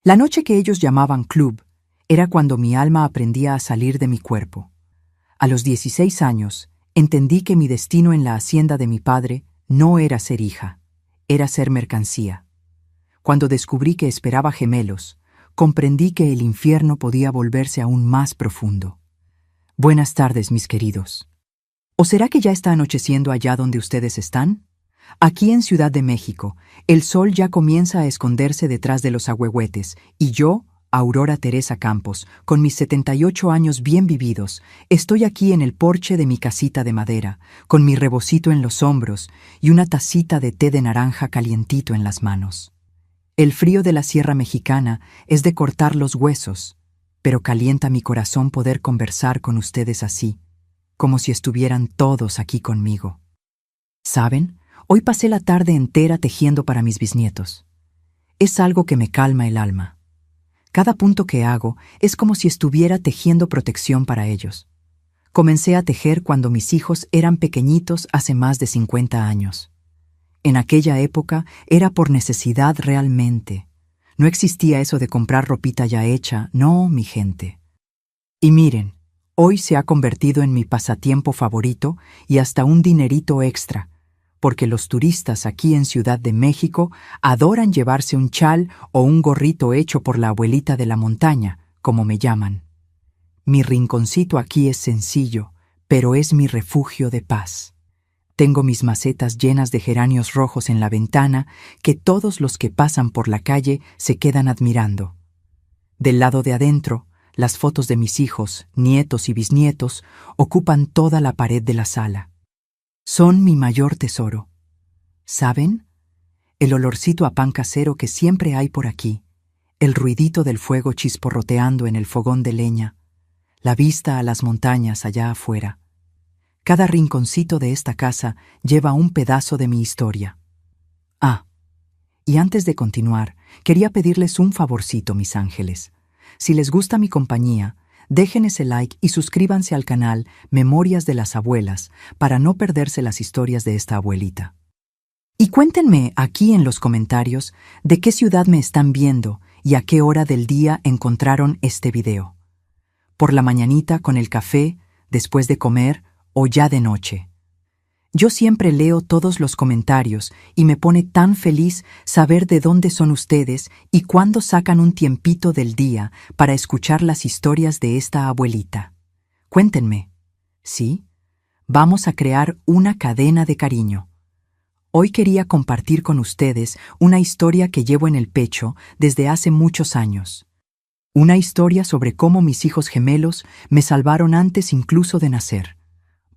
La noche que ellos llamaban club era cuando mi alma aprendía a salir de mi cuerpo. A los 16 años, entendí que mi destino en la hacienda de mi padre no era ser hija, era ser mercancía. Cuando descubrí que esperaba gemelos, comprendí que el infierno podía volverse aún más profundo. Buenas tardes, mis queridos. ¿O será que ya está anocheciendo allá donde ustedes están? Aquí en Ciudad de México, el sol ya comienza a esconderse detrás de los ahuehuetes, y yo, Aurora Teresa Campos, con mis 78 años bien vividos, estoy aquí en el porche de mi casita de madera, con mi rebocito en los hombros y una tacita de té de naranja calientito en las manos. El frío de la Sierra Mexicana es de cortar los huesos, pero calienta mi corazón poder conversar con ustedes así, como si estuvieran todos aquí conmigo. ¿Saben? Hoy pasé la tarde entera tejiendo para mis bisnietos. Es algo que me calma el alma. Cada punto que hago es como si estuviera tejiendo protección para ellos. Comencé a tejer cuando mis hijos eran pequeñitos hace más de 50 años. En aquella época era por necesidad realmente. No existía eso de comprar ropita ya hecha, no, mi gente. Y miren, hoy se ha convertido en mi pasatiempo favorito y hasta un dinerito extra, porque los turistas aquí en Ciudad de México adoran llevarse un chal o un gorrito hecho por la abuelita de la montaña, como me llaman. Mi rinconcito aquí es sencillo, pero es mi refugio de paz. Tengo mis macetas llenas de geranios rojos en la ventana que todos los que pasan por la calle se quedan admirando. Del lado de adentro, las fotos de mis hijos, nietos y bisnietos ocupan toda la pared de la sala. Son mi mayor tesoro. ¿Saben? El olorcito a pan casero que siempre hay por aquí, el ruidito del fuego chisporroteando en el fogón de leña, la vista a las montañas allá afuera. Cada rinconcito de esta casa lleva un pedazo de mi historia. Ah, y antes de continuar, quería pedirles un favorcito, mis ángeles. Si les gusta mi compañía, dejen ese like y suscríbanse al canal Memorias de las Abuelas para no perderse las historias de esta abuelita. Y cuéntenme aquí en los comentarios de qué ciudad me están viendo y a qué hora del día encontraron este video. ¿Por la mañanita con el café, después de comer o ya de noche? Yo siempre leo todos los comentarios y me pone tan feliz saber de dónde son ustedes y cuándo sacan un tiempito del día para escuchar las historias de esta abuelita. Cuéntenme. ¿Sí? Vamos a crear una cadena de cariño. Hoy quería compartir con ustedes una historia que llevo en el pecho desde hace muchos años. Una historia sobre cómo mis hijos gemelos me salvaron antes incluso de nacer.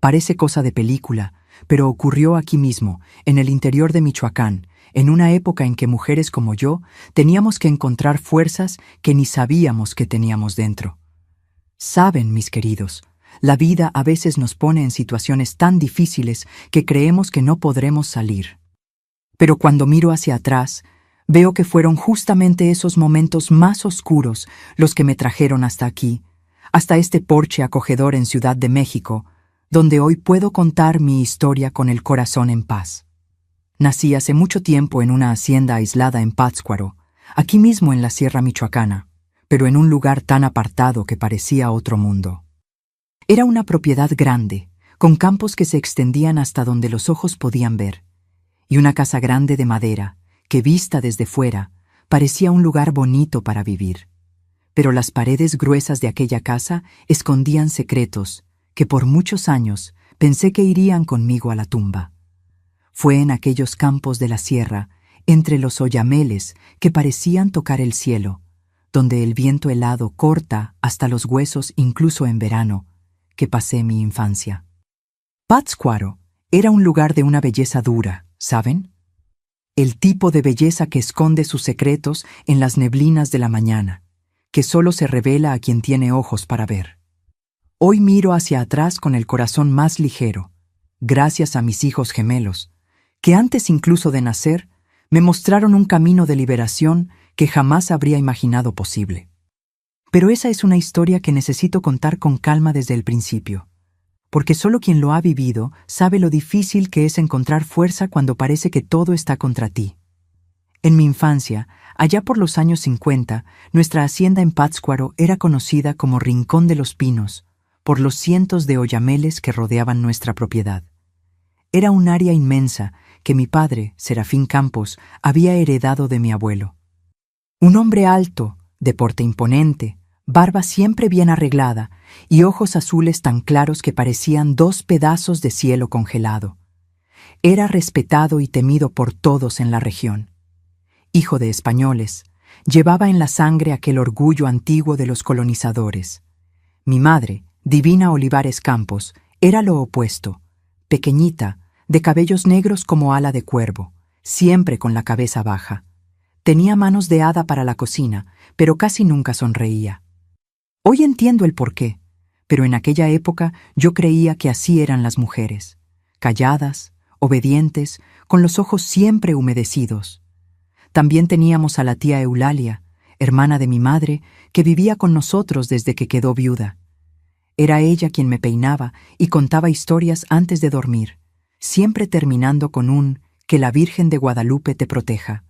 Parece cosa de película, pero ocurrió aquí mismo, en el interior de Michoacán, en una época en que mujeres como yo teníamos que encontrar fuerzas que ni sabíamos que teníamos dentro. Saben, mis queridos, la vida a veces nos pone en situaciones tan difíciles que creemos que no podremos salir. Pero cuando miro hacia atrás, veo que fueron justamente esos momentos más oscuros los que me trajeron hasta aquí, hasta este porche acogedor en Ciudad de México, donde hoy puedo contar mi historia con el corazón en paz. Nací hace mucho tiempo en una hacienda aislada en Pátzcuaro, aquí mismo en la Sierra Michoacana, pero en un lugar tan apartado que parecía otro mundo. Era una propiedad grande, con campos que se extendían hasta donde los ojos podían ver, y una casa grande de madera, que vista desde fuera, parecía un lugar bonito para vivir. Pero las paredes gruesas de aquella casa escondían secretos que por muchos años pensé que irían conmigo a la tumba. Fue en aquellos campos de la sierra, entre los oyameles que parecían tocar el cielo, donde el viento helado corta hasta los huesos incluso en verano, que pasé mi infancia. Pátzcuaro era un lugar de una belleza dura, ¿saben? El tipo de belleza que esconde sus secretos en las neblinas de la mañana, que solo se revela a quien tiene ojos para ver. Hoy miro hacia atrás con el corazón más ligero, gracias a mis hijos gemelos, que antes incluso de nacer, me mostraron un camino de liberación que jamás habría imaginado posible. Pero esa es una historia que necesito contar con calma desde el principio, porque solo quien lo ha vivido sabe lo difícil que es encontrar fuerza cuando parece que todo está contra ti. En mi infancia, Allá por los años 50, nuestra hacienda en Pátzcuaro era conocida como Rincón de los Pinos, por los cientos de oyameles que rodeaban nuestra propiedad. Era un área inmensa que mi padre, Serafín Campos, había heredado de mi abuelo. Un hombre alto, de porte imponente, barba siempre bien arreglada y ojos azules tan claros que parecían 2 pedazos de cielo congelado. Era respetado y temido por todos en la región. Hijo de españoles, llevaba en la sangre aquel orgullo antiguo de los colonizadores. Mi madre, Divina Olivares Campos, era lo opuesto, pequeñita, de cabellos negros como ala de cuervo, siempre con la cabeza baja. Tenía manos de hada para la cocina, pero casi nunca sonreía. Hoy entiendo el porqué, pero en aquella época yo creía que así eran las mujeres, calladas, obedientes, con los ojos siempre humedecidos. También teníamos a la tía Eulalia, hermana de mi madre, que vivía con nosotros desde que quedó viuda. Era ella quien me peinaba y contaba historias antes de dormir, siempre terminando con un «Que la Virgen de Guadalupe te proteja»,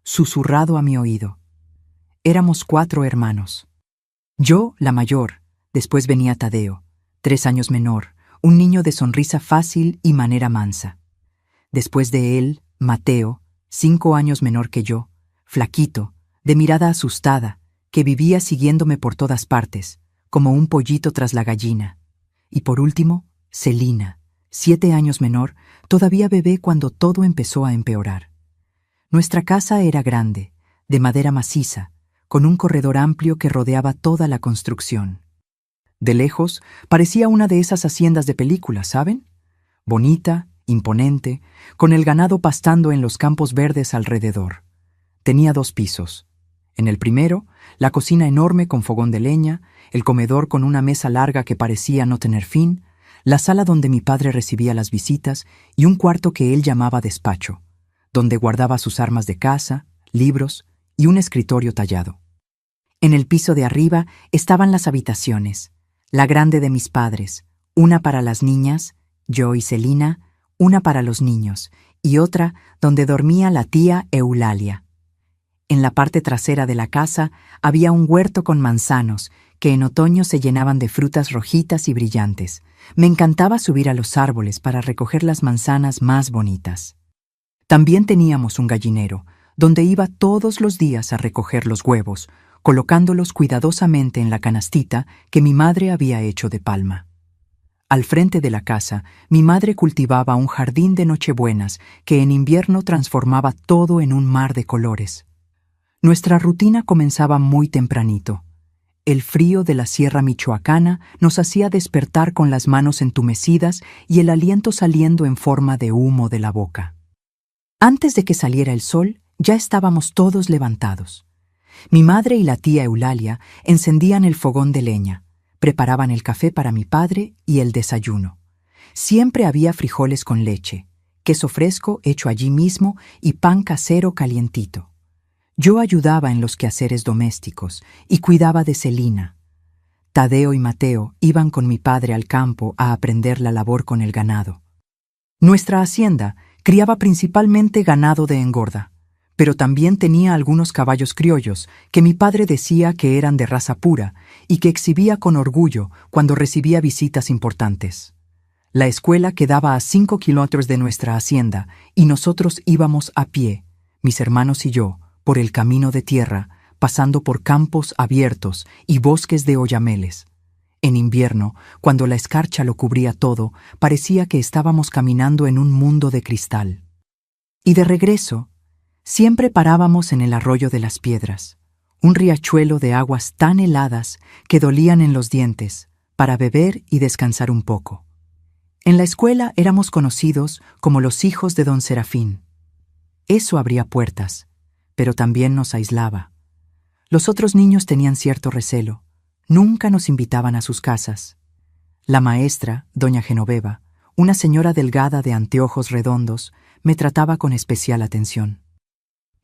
susurrado a mi oído. Éramos 4 hermanos. Yo, la mayor, después venía Tadeo, 3 años menor, un niño de sonrisa fácil y manera mansa. Después de él, Mateo, 5 años menor que yo, flaquito, de mirada asustada, que vivía siguiéndome por todas partes, como un pollito tras la gallina. Y por último, Celina, 7 años menor, todavía bebé cuando todo empezó a empeorar. Nuestra casa era grande, de madera maciza, con un corredor amplio que rodeaba toda la construcción. De lejos, parecía una de esas haciendas de película, ¿saben? Bonita, imponente, con el ganado pastando en los campos verdes alrededor. Tenía 2 pisos. En el primero, la cocina enorme con fogón de leña, el comedor con una mesa larga que parecía no tener fin, la sala donde mi padre recibía las visitas y un cuarto que él llamaba despacho, donde guardaba sus armas de caza, libros y un escritorio tallado. En el piso de arriba estaban las habitaciones, la grande de mis padres, una para las niñas, yo y Celina, una para los niños, y otra donde dormía la tía Eulalia. En la parte trasera de la casa había un huerto con manzanos, que en otoño se llenaban de frutas rojitas y brillantes. Me encantaba subir a los árboles para recoger las manzanas más bonitas. También teníamos un gallinero, donde iba todos los días a recoger los huevos, colocándolos cuidadosamente en la canastita que mi madre había hecho de palma. Al frente de la casa, mi madre cultivaba un jardín de nochebuenas que en invierno transformaba todo en un mar de colores. Nuestra rutina comenzaba muy tempranito. El frío de la sierra michoacana nos hacía despertar con las manos entumecidas y el aliento saliendo en forma de humo de la boca. Antes de que saliera el sol, ya estábamos todos levantados. Mi madre y la tía Eulalia encendían el fogón de leña, preparaban el café para mi padre y el desayuno. Siempre había frijoles con leche, queso fresco hecho allí mismo y pan casero calientito. Yo ayudaba en los quehaceres domésticos y cuidaba de Celina. Tadeo y Mateo iban con mi padre al campo a aprender la labor con el ganado. Nuestra hacienda criaba principalmente ganado de engorda, pero también tenía algunos caballos criollos que mi padre decía que eran de raza pura y que exhibía con orgullo cuando recibía visitas importantes. La escuela quedaba a 5 kilómetros de nuestra hacienda y nosotros íbamos a pie, mis hermanos y yo, por el camino de tierra, pasando por campos abiertos y bosques de oyameles. En invierno, cuando la escarcha lo cubría todo, parecía que estábamos caminando en un mundo de cristal. Y de regreso, siempre parábamos en el arroyo de las piedras, un riachuelo de aguas tan heladas que dolían en los dientes, para beber y descansar un poco. En la escuela éramos conocidos como los hijos de don Serafín. Eso abría puertas, pero también nos aislaba. Los otros niños tenían cierto recelo. Nunca nos invitaban a sus casas. La maestra, doña Genoveva, una señora delgada de anteojos redondos, me trataba con especial atención.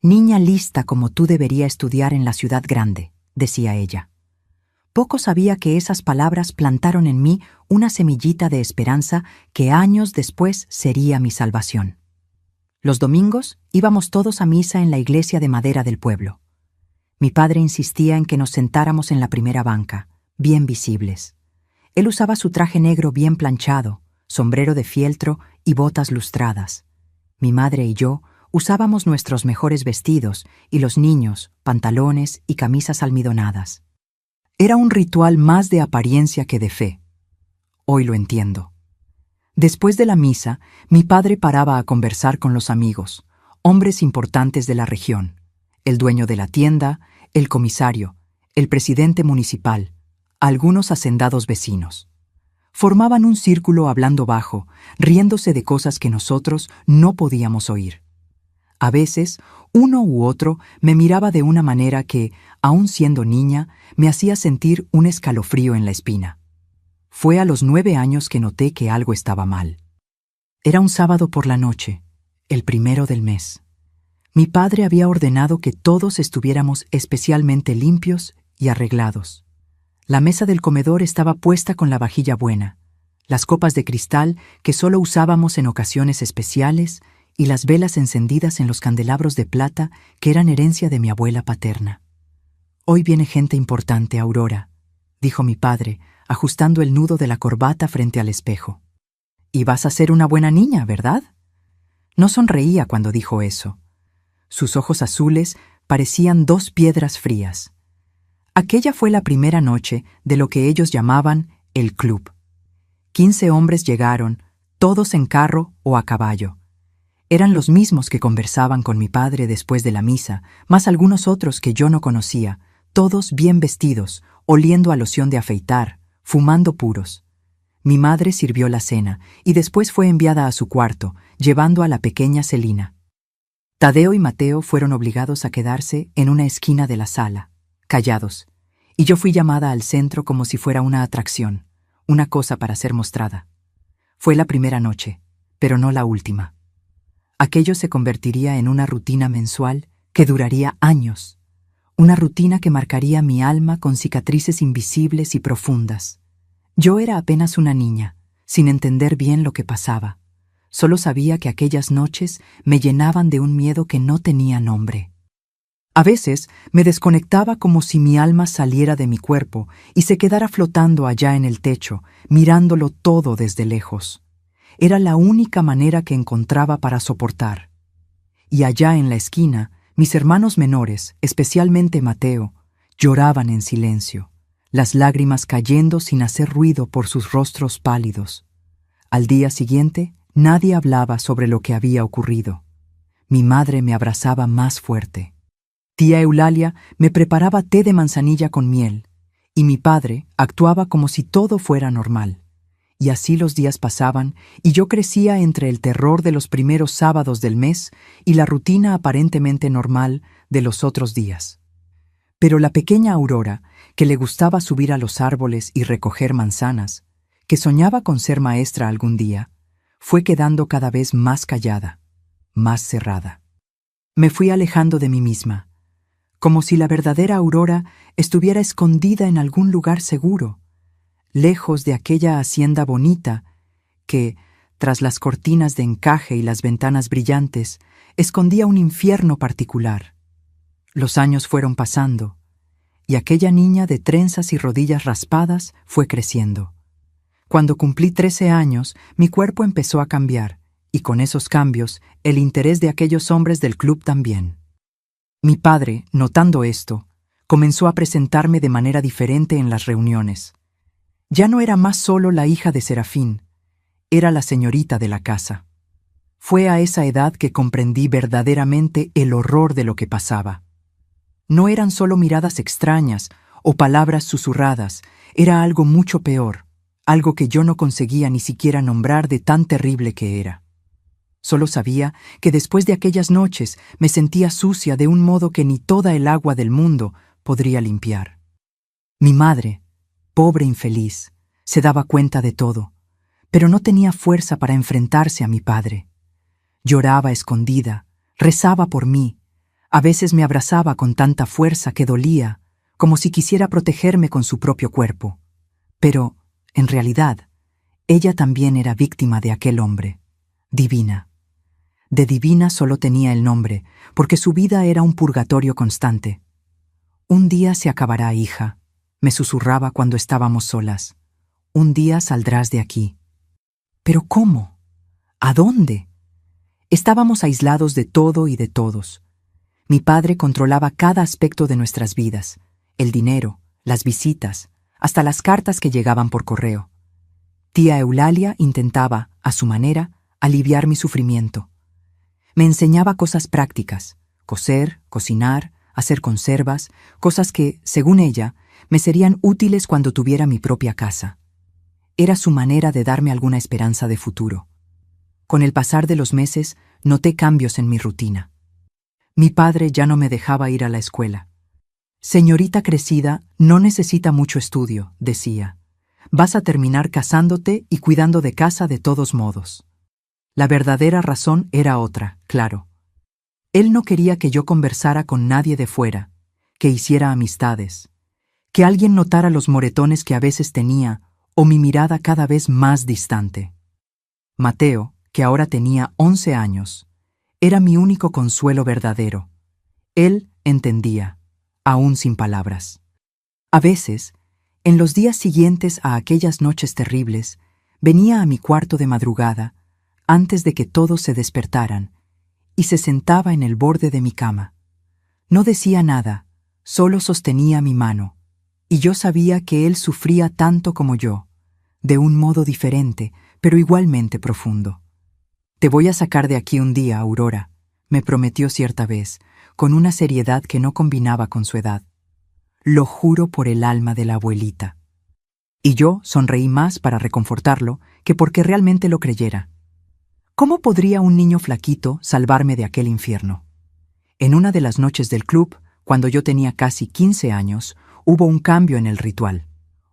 «Niña lista como tú debería estudiar en la ciudad grande», decía ella. Poco sabía que esas palabras plantaron en mí una semillita de esperanza que años después sería mi salvación. Los domingos íbamos todos a misa en la iglesia de madera del pueblo. Mi padre insistía en que nos sentáramos en la primera banca, bien visibles. Él usaba su traje negro bien planchado, sombrero de fieltro y botas lustradas. Mi madre y yo usábamos nuestros mejores vestidos y los niños, pantalones y camisas almidonadas. Era un ritual más de apariencia que de fe. Hoy lo entiendo. Después de la misa, mi padre paraba a conversar con los amigos, hombres importantes de la región, el dueño de la tienda, el comisario, el presidente municipal, algunos hacendados vecinos. Formaban un círculo hablando bajo, riéndose de cosas que nosotros no podíamos oír. A veces, uno u otro me miraba de una manera que, aun siendo niña, me hacía sentir un escalofrío en la espina. Fue a los 9 años que noté que algo estaba mal. Era un sábado por la noche, el 1 del mes. Mi padre había ordenado que todos estuviéramos especialmente limpios y arreglados. La mesa del comedor estaba puesta con la vajilla buena, las copas de cristal que solo usábamos en ocasiones especiales y las velas encendidas en los candelabros de plata que eran herencia de mi abuela paterna. «Hoy viene gente importante, Aurora», dijo mi padre, ajustando el nudo de la corbata frente al espejo. «Y vas a ser una buena niña, ¿verdad?». No sonreía cuando dijo eso. Sus ojos azules parecían 2 piedras frías. Aquella fue la primera noche de lo que ellos llamaban el club. 15 hombres llegaron, todos en carro o a caballo. Eran los mismos que conversaban con mi padre después de la misa, más algunos otros que yo no conocía, todos bien vestidos, oliendo a loción de afeitar, fumando puros. Mi madre sirvió la cena y después fue enviada a su cuarto, llevando a la pequeña Celina. Tadeo y Mateo fueron obligados a quedarse en una esquina de la sala, callados, y yo fui llamada al centro como si fuera una atracción, una cosa para ser mostrada. Fue la primera noche, pero no la última. Aquello se convertiría en una rutina mensual que duraría años, una rutina que marcaría mi alma con cicatrices invisibles y profundas. Yo era apenas una niña, sin entender bien lo que pasaba. Solo sabía que aquellas noches me llenaban de un miedo que no tenía nombre. A veces me desconectaba como si mi alma saliera de mi cuerpo y se quedara flotando allá en el techo, mirándolo todo desde lejos. Era la única manera que encontraba para soportar. Y allá en la esquina, mis hermanos menores, especialmente Mateo, lloraban en silencio, las lágrimas cayendo sin hacer ruido por sus rostros pálidos. Al día siguiente, nadie hablaba sobre lo que había ocurrido. Mi madre me abrazaba más fuerte. Tía Eulalia me preparaba té de manzanilla con miel, y mi padre actuaba como si todo fuera normal. Y así los días pasaban, y yo crecía entre el terror de los primeros sábados del mes y la rutina aparentemente normal de los otros días. Pero la pequeña Aurora, que le gustaba subir a los árboles y recoger manzanas, que soñaba con ser maestra algún día, fue quedando cada vez más callada, más cerrada. Me fui alejando de mí misma, como si la verdadera Aurora estuviera escondida en algún lugar seguro, lejos de aquella hacienda bonita que, tras las cortinas de encaje y las ventanas brillantes, escondía un infierno particular. Los años fueron pasando, y aquella niña de trenzas y rodillas raspadas fue creciendo. Cuando cumplí 13 años, mi cuerpo empezó a cambiar, y con esos cambios, el interés de aquellos hombres del club también. Mi padre, notando esto, comenzó a presentarme de manera diferente en las reuniones. Ya no era más solo la hija de Serafín, era la señorita de la casa. Fue a esa edad que comprendí verdaderamente el horror de lo que pasaba. No eran solo miradas extrañas o palabras susurradas, era algo mucho peor, algo que yo no conseguía ni siquiera nombrar de tan terrible que era. Solo sabía que después de aquellas noches me sentía sucia de un modo que ni toda el agua del mundo podría limpiar. Mi madre, pobre infeliz, se daba cuenta de todo, pero no tenía fuerza para enfrentarse a mi padre. Lloraba escondida, rezaba por mí, a veces me abrazaba con tanta fuerza que dolía, como si quisiera protegerme con su propio cuerpo. Pero, en realidad, ella también era víctima de aquel hombre, Divina. De divina solo tenía el nombre, porque su vida era un purgatorio constante. Un día se acabará, hija, me susurraba cuando estábamos solas. Un día saldrás de aquí. ¿Pero cómo? ¿A dónde? Estábamos aislados de todo y de todos. Mi padre controlaba cada aspecto de nuestras vidas, el dinero, las visitas, hasta las cartas que llegaban por correo. Tía Eulalia intentaba, a su manera, aliviar mi sufrimiento. Me enseñaba cosas prácticas: coser, cocinar, hacer conservas, cosas que, según ella, me serían útiles cuando tuviera mi propia casa. Era su manera de darme alguna esperanza de futuro. Con el pasar de los meses, noté cambios en mi rutina. Mi padre ya no me dejaba ir a la escuela. Señorita crecida, no necesita mucho estudio, decía. Vas a terminar casándote y cuidando de casa de todos modos. La verdadera razón era otra, claro. Él no quería que yo conversara con nadie de fuera, que hiciera amistades, que alguien notara los moretones que a veces tenía o mi mirada cada vez más distante. Mateo, que ahora tenía 11 años, era mi único consuelo verdadero. Él entendía, aún sin palabras. A veces, en los días siguientes a aquellas noches terribles, venía a mi cuarto de madrugada, antes de que todos se despertaran, y se sentaba en el borde de mi cama. No decía nada, solo sostenía mi mano, y yo sabía que él sufría tanto como yo, de un modo diferente, pero igualmente profundo. Te voy a sacar de aquí un día, Aurora, me prometió cierta vez, con una seriedad que no combinaba con su edad. Lo juro por el alma de la abuelita. Y yo sonreí más para reconfortarlo que porque realmente lo creyera. ¿Cómo podría un niño flaquito salvarme de aquel infierno? En una de las noches del club, cuando yo tenía casi 15 años, hubo un cambio en el ritual.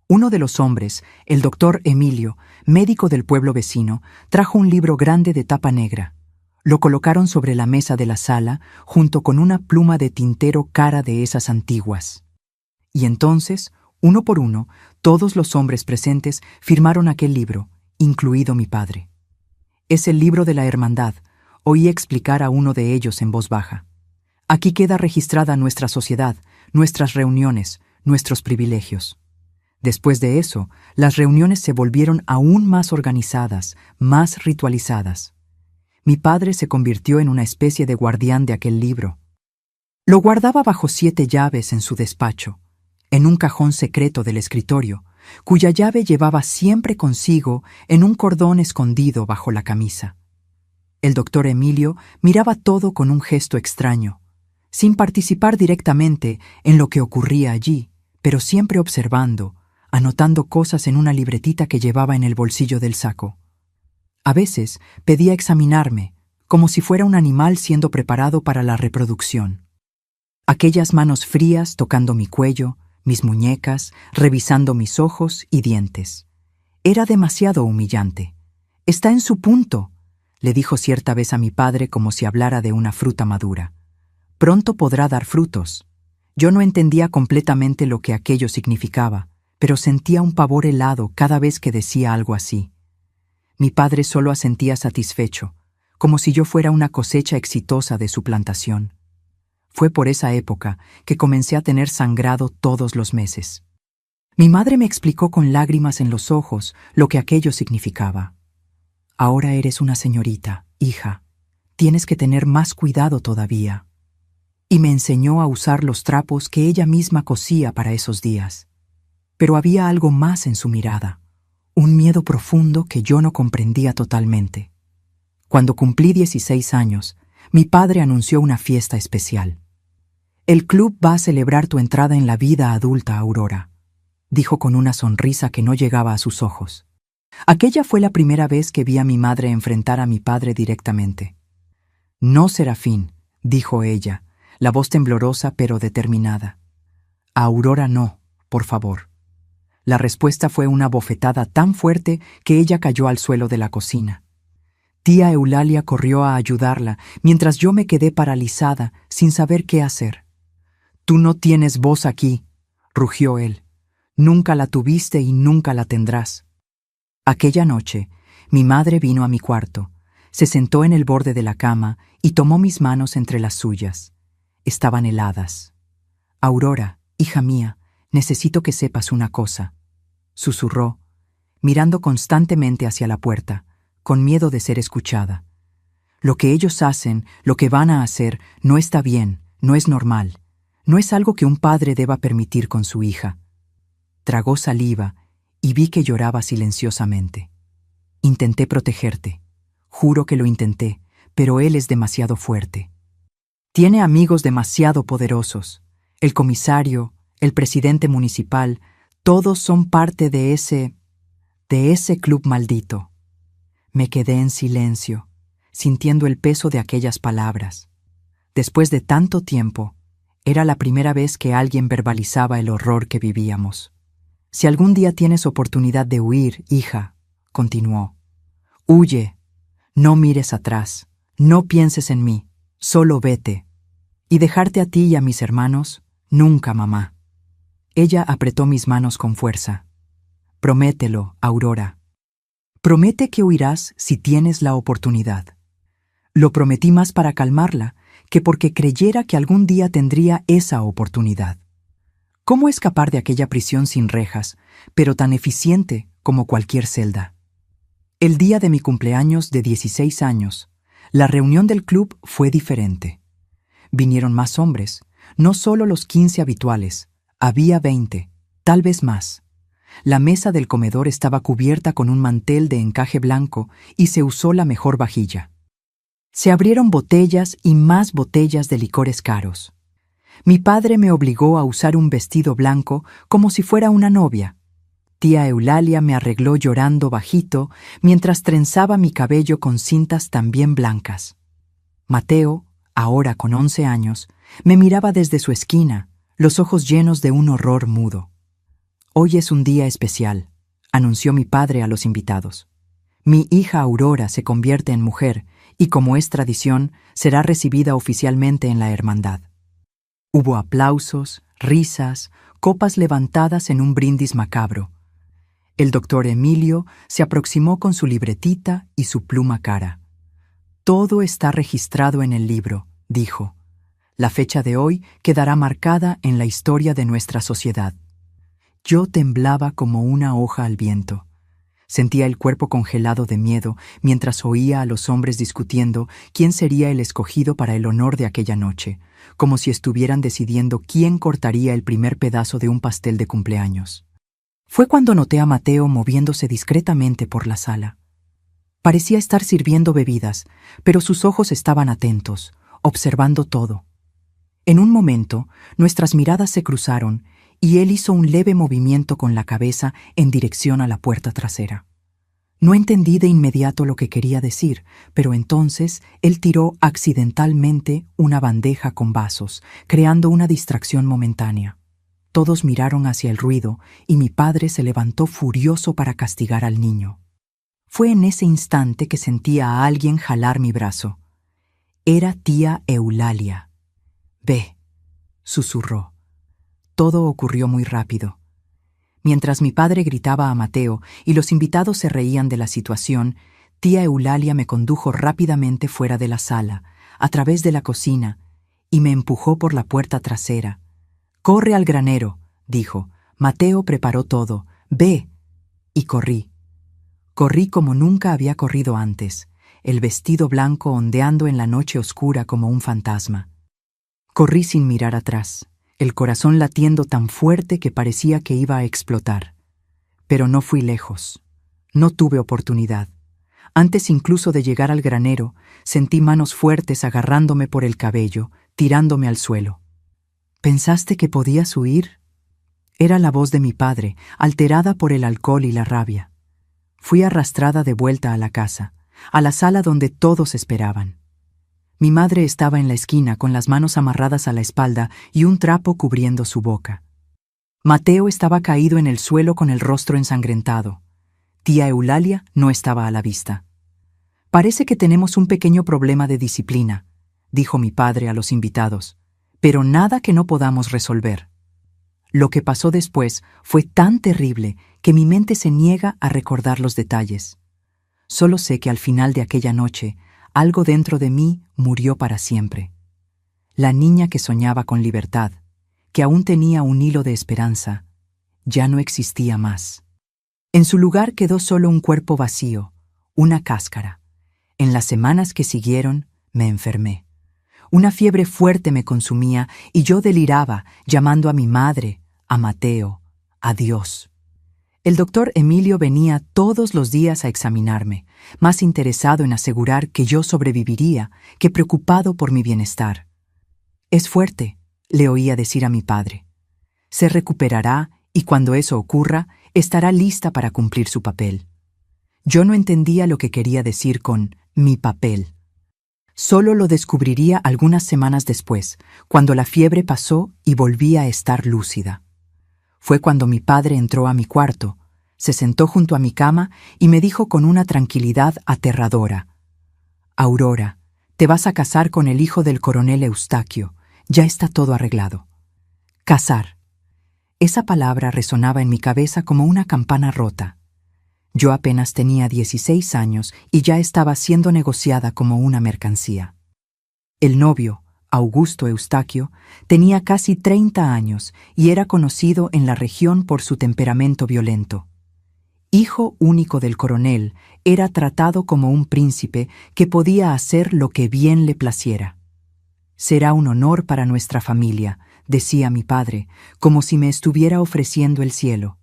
Uno de los hombres, el doctor Emilio, médico del pueblo vecino, trajo un libro grande de tapa negra. Lo colocaron sobre la mesa de la sala, junto con una pluma de tintero cara de esas antiguas. Y entonces, uno por uno, todos los hombres presentes firmaron aquel libro, incluido mi padre. Es el libro de la hermandad, oí explicar a uno de ellos en voz baja. Aquí queda registrada nuestra sociedad, nuestras reuniones, nuestros privilegios. Después de eso, las reuniones se volvieron aún más organizadas, más ritualizadas. Mi padre se convirtió en una especie de guardián de aquel libro. Lo guardaba bajo 7 llaves en su despacho, en un cajón secreto del escritorio, cuya llave llevaba siempre consigo en un cordón escondido bajo la camisa. El doctor Emilio miraba todo con un gesto extraño, sin participar directamente en lo que ocurría allí, pero siempre observando, anotando cosas en una libretita que llevaba en el bolsillo del saco. A veces pedía examinarme, como si fuera un animal siendo preparado para la reproducción. Aquellas manos frías tocando mi cuello, mis muñecas, revisando mis ojos y dientes. Era demasiado humillante. «Está en su punto», le dijo cierta vez a mi padre como si hablara de una fruta madura. «Pronto podrá dar frutos». Yo no entendía completamente lo que aquello significaba, pero sentía un pavor helado cada vez que decía algo así. Mi padre solo asentía satisfecho, como si yo fuera una cosecha exitosa de su plantación. Fue por esa época que comencé a tener sangrado todos los meses. Mi madre me explicó con lágrimas en los ojos lo que aquello significaba. «Ahora eres una señorita, hija. Tienes que tener más cuidado todavía». Y me enseñó a usar los trapos que ella misma cosía para esos días. Pero había algo más en su mirada, un miedo profundo que yo no comprendía totalmente. Cuando cumplí 16 años, mi padre anunció una fiesta especial. «El club va a celebrar tu entrada en la vida adulta, Aurora», dijo con una sonrisa que no llegaba a sus ojos. Aquella fue la primera vez que vi a mi madre enfrentar a mi padre directamente. «No, Serafín», dijo ella, la voz temblorosa pero determinada. «A Aurora no, por favor». La respuesta fue una bofetada tan fuerte que ella cayó al suelo de la cocina. Tía Eulalia corrió a ayudarla, mientras yo me quedé paralizada, sin saber qué hacer. «Tú no tienes voz aquí», rugió él. «Nunca la tuviste y nunca la tendrás». Aquella noche, mi madre vino a mi cuarto, se sentó en el borde de la cama y tomó mis manos entre las suyas. Estaban heladas. «Aurora», Hija mía, necesito que sepas una cosa, susurró, mirando constantemente hacia la puerta, con miedo de ser escuchada. Lo que ellos hacen, lo que van a hacer, no está bien, no es normal, no es algo que un padre deba permitir con su hija. Tragó saliva y vi que lloraba silenciosamente. Intenté protegerte. Juro que lo intenté, pero él es demasiado fuerte. Tiene amigos demasiado poderosos. El comisario, el presidente municipal, todos son parte de ese club maldito. Me quedé en silencio, sintiendo el peso de aquellas palabras. Después de tanto tiempo, era la primera vez que alguien verbalizaba el horror que vivíamos. Si algún día tienes oportunidad de huir, hija, continuó, huye, no mires atrás, no pienses en mí, solo vete. Y dejarte a ti y a mis hermanos, nunca, mamá. Ella apretó mis manos con fuerza. Promételo, Aurora. Promete que huirás si tienes la oportunidad. Lo prometí más para calmarla que porque creyera que algún día tendría esa oportunidad. ¿Cómo escapar de aquella prisión sin rejas, pero tan eficiente como cualquier celda? El día de mi cumpleaños de 16 años, la reunión del club fue diferente. Vinieron más hombres, no solo los 15 habituales, había 20, tal vez más. La mesa del comedor estaba cubierta con un mantel de encaje blanco y se usó la mejor vajilla. Se abrieron botellas y más botellas de licores caros. Mi padre me obligó a usar un vestido blanco como si fuera una novia. Tía Eulalia me arregló llorando bajito mientras trenzaba mi cabello con cintas también blancas. Mateo, ahora con 11 años, me miraba desde su esquina, los ojos llenos de un horror mudo. Hoy es un día especial, anunció mi padre a los invitados. Mi hija Aurora se convierte en mujer y, como es tradición, será recibida oficialmente en la hermandad. Hubo aplausos, risas, copas levantadas en un brindis macabro. El doctor Emilio se aproximó con su libretita y su pluma cara. Todo está registrado en el libro, dijo. La fecha de hoy quedará marcada en la historia de nuestra sociedad. Yo temblaba como una hoja al viento. Sentía el cuerpo congelado de miedo mientras oía a los hombres discutiendo quién sería el escogido para el honor de aquella noche, como si estuvieran decidiendo quién cortaría el primer pedazo de un pastel de cumpleaños. Fue cuando noté a Mateo moviéndose discretamente por la sala. Parecía estar sirviendo bebidas, pero sus ojos estaban atentos, observando todo. En un momento, nuestras miradas se cruzaron y él hizo un leve movimiento con la cabeza en dirección a la puerta trasera. No entendí de inmediato lo que quería decir, pero entonces él tiró accidentalmente una bandeja con vasos, creando una distracción momentánea. Todos miraron hacia el ruido y mi padre se levantó furioso para castigar al niño. Fue en ese instante que sentí a alguien jalar mi brazo. Era tía Eulalia. «Ve», susurró. Todo ocurrió muy rápido. Mientras mi padre gritaba a Mateo y los invitados se reían de la situación, tía Eulalia me condujo rápidamente fuera de la sala, a través de la cocina, y me empujó por la puerta trasera. «Corre al granero», dijo. «Mateo preparó todo. Ve». Y corrí. Corrí como nunca había corrido antes, el vestido blanco ondeando en la noche oscura como un fantasma. Corrí sin mirar atrás, el corazón latiendo tan fuerte que parecía que iba a explotar. Pero no fui lejos. No tuve oportunidad. Antes incluso de llegar al granero, sentí manos fuertes agarrándome por el cabello, tirándome al suelo. «¿Pensaste que podías huir?» Era la voz de mi padre, alterada por el alcohol y la rabia. Fui arrastrada de vuelta a la casa, a la sala donde todos esperaban. Mi madre estaba en la esquina con las manos amarradas a la espalda y un trapo cubriendo su boca. Mateo estaba caído en el suelo con el rostro ensangrentado. Tía Eulalia no estaba a la vista. «Parece que tenemos un pequeño problema de disciplina», dijo mi padre a los invitados, «pero nada que no podamos resolver». Lo que pasó después fue tan terrible que mi mente se niega a recordar los detalles. Solo sé que al final de aquella noche, algo dentro de mí murió para siempre. La niña que soñaba con libertad, que aún tenía un hilo de esperanza, ya no existía más. En su lugar quedó solo un cuerpo vacío, una cáscara. En las semanas que siguieron, me enfermé. Una fiebre fuerte me consumía y yo deliraba, llamando a mi madre, a Mateo, a Dios. El doctor Emilio venía todos los días a examinarme, más interesado en asegurar que yo sobreviviría que preocupado por mi bienestar. «Es fuerte», le oía decir a mi padre. «Se recuperará y cuando eso ocurra, estará lista para cumplir su papel». Yo no entendía lo que quería decir con «mi papel». Solo lo descubriría algunas semanas después, cuando la fiebre pasó y volví a estar lúcida. Fue cuando mi padre entró a mi cuarto, se sentó junto a mi cama y me dijo con una tranquilidad aterradora: «Aurora, te vas a casar con el hijo del coronel Eustaquio, ya está todo arreglado». Casar. Esa palabra resonaba en mi cabeza como una campana rota. Yo apenas tenía 16 años y ya estaba siendo negociada como una mercancía. El novio, Augusto Eustaquio, tenía casi 30 años y era conocido en la región por su temperamento violento. Hijo único del coronel, era tratado como un príncipe que podía hacer lo que bien le placiera. «Será un honor para nuestra familia», decía mi padre, como si me estuviera ofreciendo el cielo.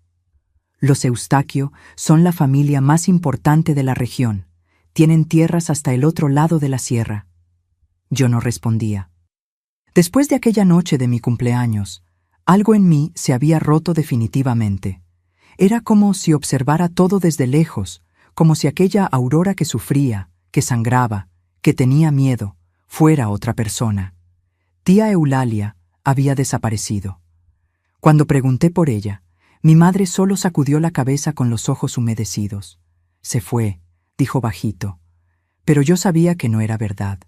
«Los Eustaquio son la familia más importante de la región. Tienen tierras hasta el otro lado de la sierra». Yo no respondía. Después de aquella noche de mi cumpleaños, algo en mí se había roto definitivamente. Era como si observara todo desde lejos, como si aquella Aurora que sufría, que sangraba, que tenía miedo, fuera otra persona. Tía Eulalia había desaparecido. Cuando pregunté por ella, mi madre solo sacudió la cabeza con los ojos humedecidos. «Se fue», dijo bajito. Pero yo sabía que no era verdad.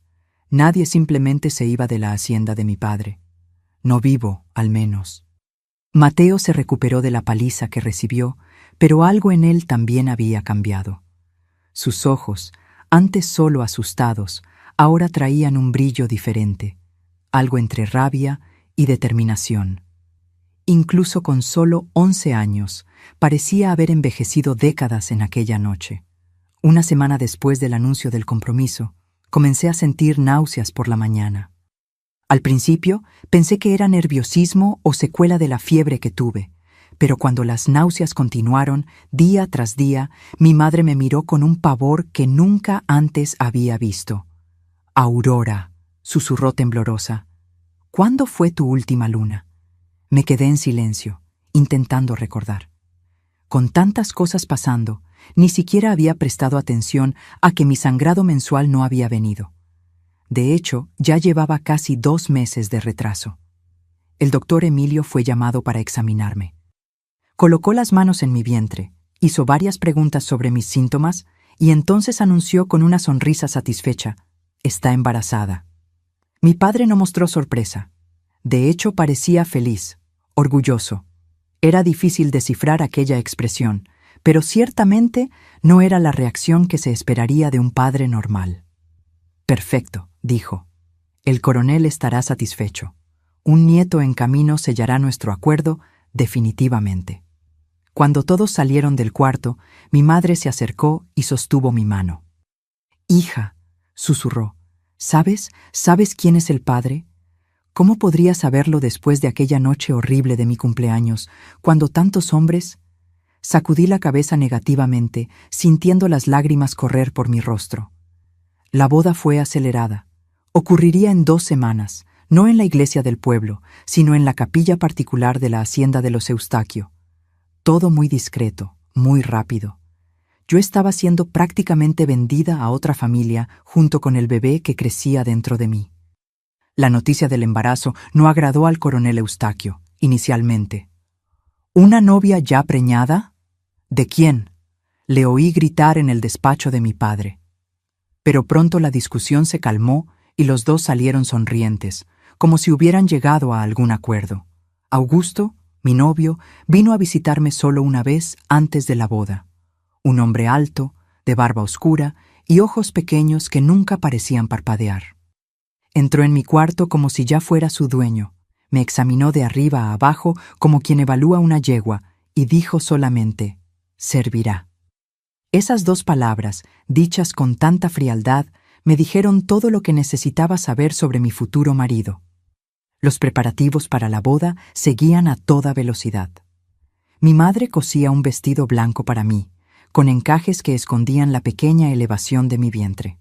Nadie simplemente se iba de la hacienda de mi padre. No vivo, al menos. Mateo se recuperó de la paliza que recibió, pero algo en él también había cambiado. Sus ojos, antes solo asustados, ahora traían un brillo diferente, algo entre rabia y determinación. Incluso con solo 11 años, parecía haber envejecido décadas en aquella noche. Una semana después del anuncio del compromiso, comencé a sentir náuseas por la mañana. Al principio, pensé que era nerviosismo o secuela de la fiebre que tuve, pero cuando las náuseas continuaron, día tras día, mi madre me miró con un pavor que nunca antes había visto. «Aurora», susurró temblorosa, «¿cuándo fue tu última luna?» Me quedé en silencio, intentando recordar. Con tantas cosas pasando, ni siquiera había prestado atención a que mi sangrado mensual no había venido. De hecho, ya llevaba casi 2 meses de retraso. El doctor Emilio fue llamado para examinarme. Colocó las manos en mi vientre, hizo varias preguntas sobre mis síntomas y entonces anunció con una sonrisa satisfecha: «Está embarazada». Mi padre no mostró sorpresa. De hecho, parecía feliz, orgulloso. Era difícil descifrar aquella expresión, pero ciertamente no era la reacción que se esperaría de un padre normal. «Perfecto», dijo. «El coronel estará satisfecho. Un nieto en camino sellará nuestro acuerdo definitivamente». Cuando todos salieron del cuarto, mi madre se acercó y sostuvo mi mano. «Hija», susurró, ¿sabes quién es el padre? ¿Cómo podría saberlo después de aquella noche horrible de mi cumpleaños, cuando tantos hombres...?» Sacudí la cabeza negativamente, sintiendo las lágrimas correr por mi rostro. La boda fue acelerada. Ocurriría en 2 semanas, no en la iglesia del pueblo, sino en la capilla particular de la hacienda de los Eustaquio. Todo muy discreto, muy rápido. Yo estaba siendo prácticamente vendida a otra familia junto con el bebé que crecía dentro de mí. La noticia del embarazo no agradó al coronel Eustaquio, inicialmente. «¿Una novia ya preñada? ¿De quién?», le oí gritar en el despacho de mi padre. Pero pronto la discusión se calmó y los dos salieron sonrientes, como si hubieran llegado a algún acuerdo. Augusto, mi novio, vino a visitarme solo una vez antes de la boda. Un hombre alto, de barba oscura y ojos pequeños que nunca parecían parpadear. Entró en mi cuarto como si ya fuera su dueño. Me examinó de arriba a abajo como quien evalúa una yegua y dijo solamente, «Servirá». Esas 2 palabras, dichas con tanta frialdad, me dijeron todo lo que necesitaba saber sobre mi futuro marido. Los preparativos para la boda seguían a toda velocidad. Mi madre cosía un vestido blanco para mí, con encajes que escondían la pequeña elevación de mi vientre.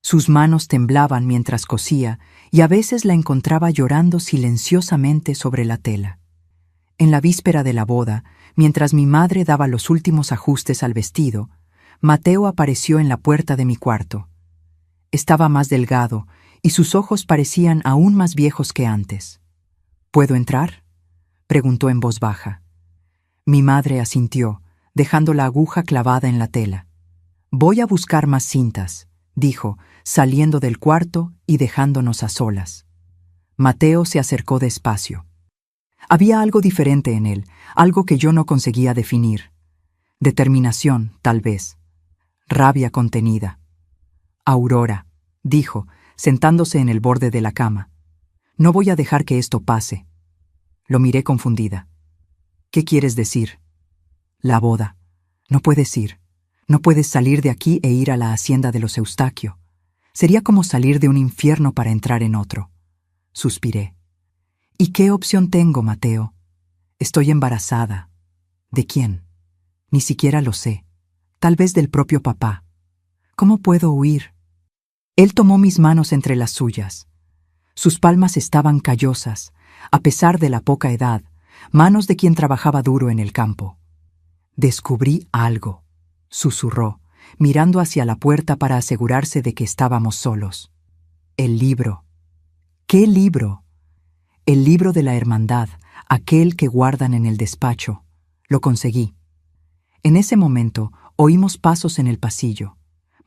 Sus manos temblaban mientras cosía y a veces la encontraba llorando silenciosamente sobre la tela. En la víspera de la boda, mientras mi madre daba los últimos ajustes al vestido, Mateo apareció en la puerta de mi cuarto. Estaba más delgado y sus ojos parecían aún más viejos que antes. «¿Puedo entrar?», preguntó en voz baja. Mi madre asintió, dejando la aguja clavada en la tela. «Voy a buscar más cintas», dijo, saliendo del cuarto y dejándonos a solas. Mateo se acercó despacio. Había algo diferente en él, algo que yo no conseguía definir. Determinación, tal vez. Rabia contenida. «Aurora», dijo, sentándose en el borde de la cama. «No voy a dejar que esto pase». Lo miré confundida. «¿Qué quieres decir?» «La boda. No puedes ir. No puedes salir de aquí e ir a la hacienda de los Eustaquio. Sería como salir de un infierno para entrar en otro». Suspiré. «¿Y qué opción tengo, Mateo? Estoy embarazada». «¿De quién?» «Ni siquiera lo sé. Tal vez del propio papá. ¿Cómo puedo huir?» Él tomó mis manos entre las suyas. Sus palmas estaban callosas, a pesar de la poca edad, manos de quien trabajaba duro en el campo. «Descubrí algo», susurró, mirando hacia la puerta para asegurarse de que estábamos solos. «El libro». «¿Qué libro?» «El libro de la hermandad, aquel que guardan en el despacho. Lo conseguí». En ese momento oímos pasos en el pasillo.